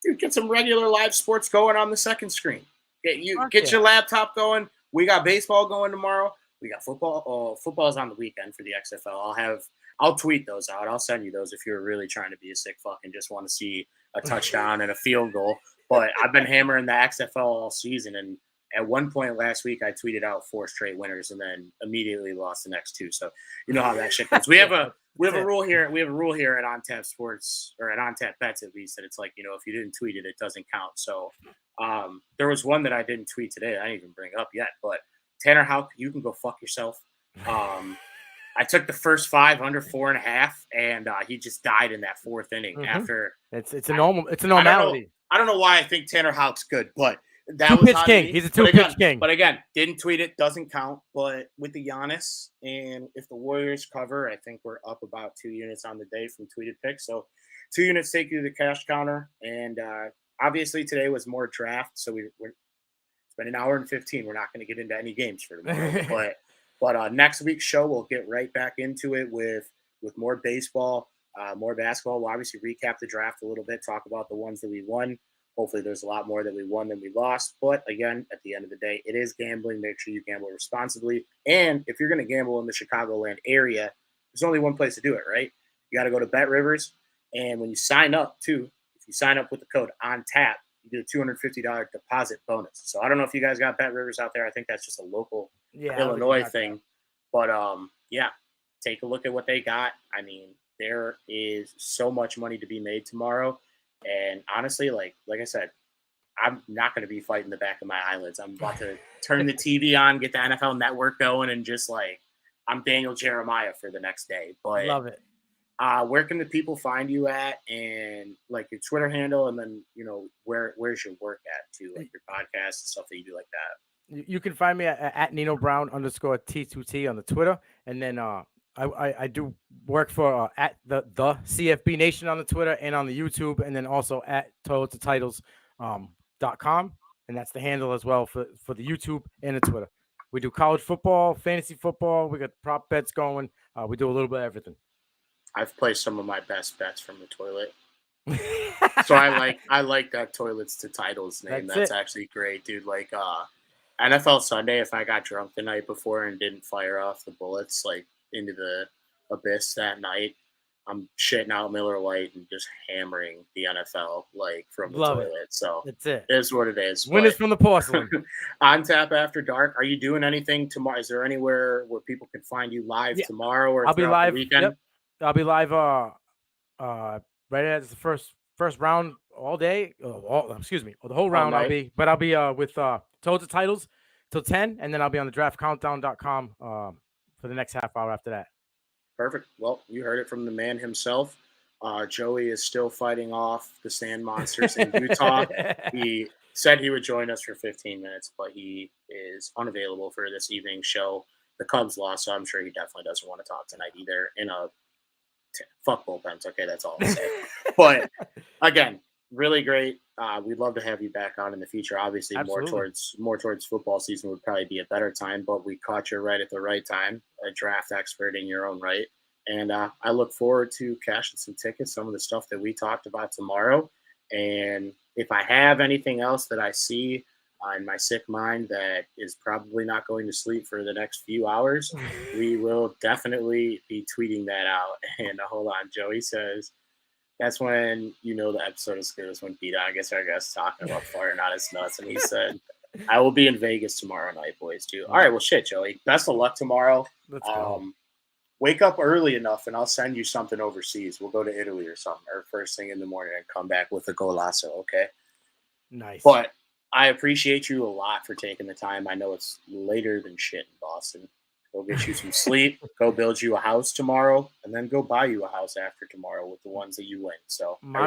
dude, get some regular live sports going on the second screen. Get your laptop going. We got baseball going tomorrow. We got football. Football's on the weekend for the XFL. I'll tweet those out. I'll send you those if you're really trying to be a sick fuck and just want to see a touchdown and a field goal. But I've been hammering the XFL all season, and at one point last week I tweeted out 4 straight winners and then immediately lost the next 2. So you know how that shit goes. We have a rule here. We have a rule here at On Tap Sports, or at On Tap Bets at least, that it's like, if you didn't tweet it, it doesn't count. So there was one that I didn't tweet today. I didn't even bring up yet. But Tanner Houck, you can go fuck yourself. I took the first 5 under 4.5, and he just died in that 4th inning. After it's a normality. I don't know why I think Tanner Houck's good, but that was two-pitch king. He's a 2-pitch king. But again, didn't tweet it, doesn't count. But with the Giannis, and if the Warriors cover, I think we're up about 2 units on the day from tweeted picks. So 2 units take you to the cash counter, and obviously today was more draft, so it's been an hour and 15. We're not going to get into any games for tomorrow, but But next week's show, we'll get right back into it with more baseball, more basketball. We'll obviously recap the draft a little bit, talk about the ones that we won. Hopefully, there's a lot more that we won than we lost. But again, at the end of the day, it is gambling. Make sure you gamble responsibly. And if you're going to gamble in the Chicagoland area, there's only one place to do it, right? You got to go to Bet Rivers. And when you sign up, too, if you sign up with the code ONTAP, you get a $250 deposit bonus. So I don't know if you guys got Bet Rivers out there. I think that's just a local Illinois thing. But yeah, take a look at what they got. I mean, there is so much money to be made tomorrow. And honestly, like I said, I'm not going to be fighting the back of my eyelids. I'm about to turn the TV on, get the NFL Network going, and just like I'm Daniel Jeremiah for the next day. But love it. Where can the people find you at, and like your Twitter handle, and then where's your work at too, like your podcast and stuff that you do like that? You can find me at Nino Brown _T2T on the Twitter, and then I do work for at the CFB Nation on the Twitter and on the YouTube, and then also at ToyotaTitles.com, and that's the handle as well for the YouTube and the Twitter. We do college football, fantasy football. We got prop bets going. We do a little bit of everything. I've placed some of my best bets from the toilet. So I like that Toilets to Titles name. That's actually great, dude. Like NFL Sunday, if I got drunk the night before and didn't fire off the bullets like into the abyss that night, I'm shitting out Miller Lite and just hammering the NFL like from the toilet. So that's it. It is what it is. Winners from the porcelain. On Tap After Dark. Are you doing anything tomorrow? Is there anywhere where people can find you live tomorrow or I'll be live the weekend? Yep. I'll be live right at the first round all day. The whole round I'll be. But I'll be with Total Titles till 10, and then I'll be on the draftcountdown.com for the next half hour after that. Perfect. Well, you heard it from the man himself. Joey is still fighting off the Sand Monsters in Utah. He said he would join us for 15 minutes, but he is unavailable for this evening's show. The Cubs lost, so I'm sure he definitely doesn't want to talk tonight either. Fuck bullpens. Okay, that's all I'll say. But again, really great. We'd love to have you back on in the future. Obviously, Absolutely. more towards football season would probably be a better time, but we caught you right at the right time, a draft expert in your own right. And I look forward to cashing some tickets, some of the stuff that we talked about tomorrow. And if I have anything else that I see in my sick mind that is probably not going to sleep for the next few hours, we will definitely be tweeting that out. And hold on, Joey says, that's when the episode is good, is when Pete, I guess our guest talking about farting out his nuts. And he said, I will be in Vegas tomorrow night, boys, too. All right, well, shit, Joey. Best of luck tomorrow. Let's go. Wake up early enough, and I'll send you something overseas. We'll go to Italy or something, or first thing in the morning and come back with a golazo, okay? Nice. But I appreciate you a lot for taking the time. I know it's later than shit in Boston. Go get you some sleep. Go build you a house tomorrow, and then go buy you a house after tomorrow with the ones that you win. So I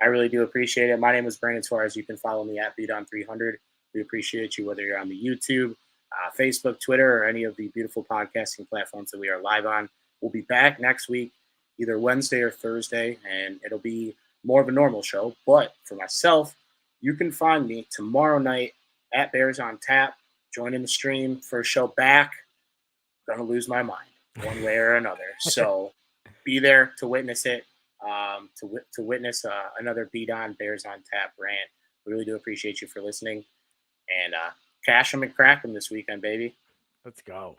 really do appreciate it. My name is Brandon Suarez. You can follow me at BeatOn300. We appreciate you whether you're on the YouTube, Facebook, Twitter, or any of the beautiful podcasting platforms that we are live on. We'll be back next week, either Wednesday or Thursday, and it'll be more of a normal show. But for myself, you can find me tomorrow night at Bears on Tap, joining the stream for a show back. Going to lose my mind one way or another. So be there to witness it, to witness another Beat On Bears on Tap rant. We really do appreciate you for listening. And cash them and crack them this weekend, baby. Let's go.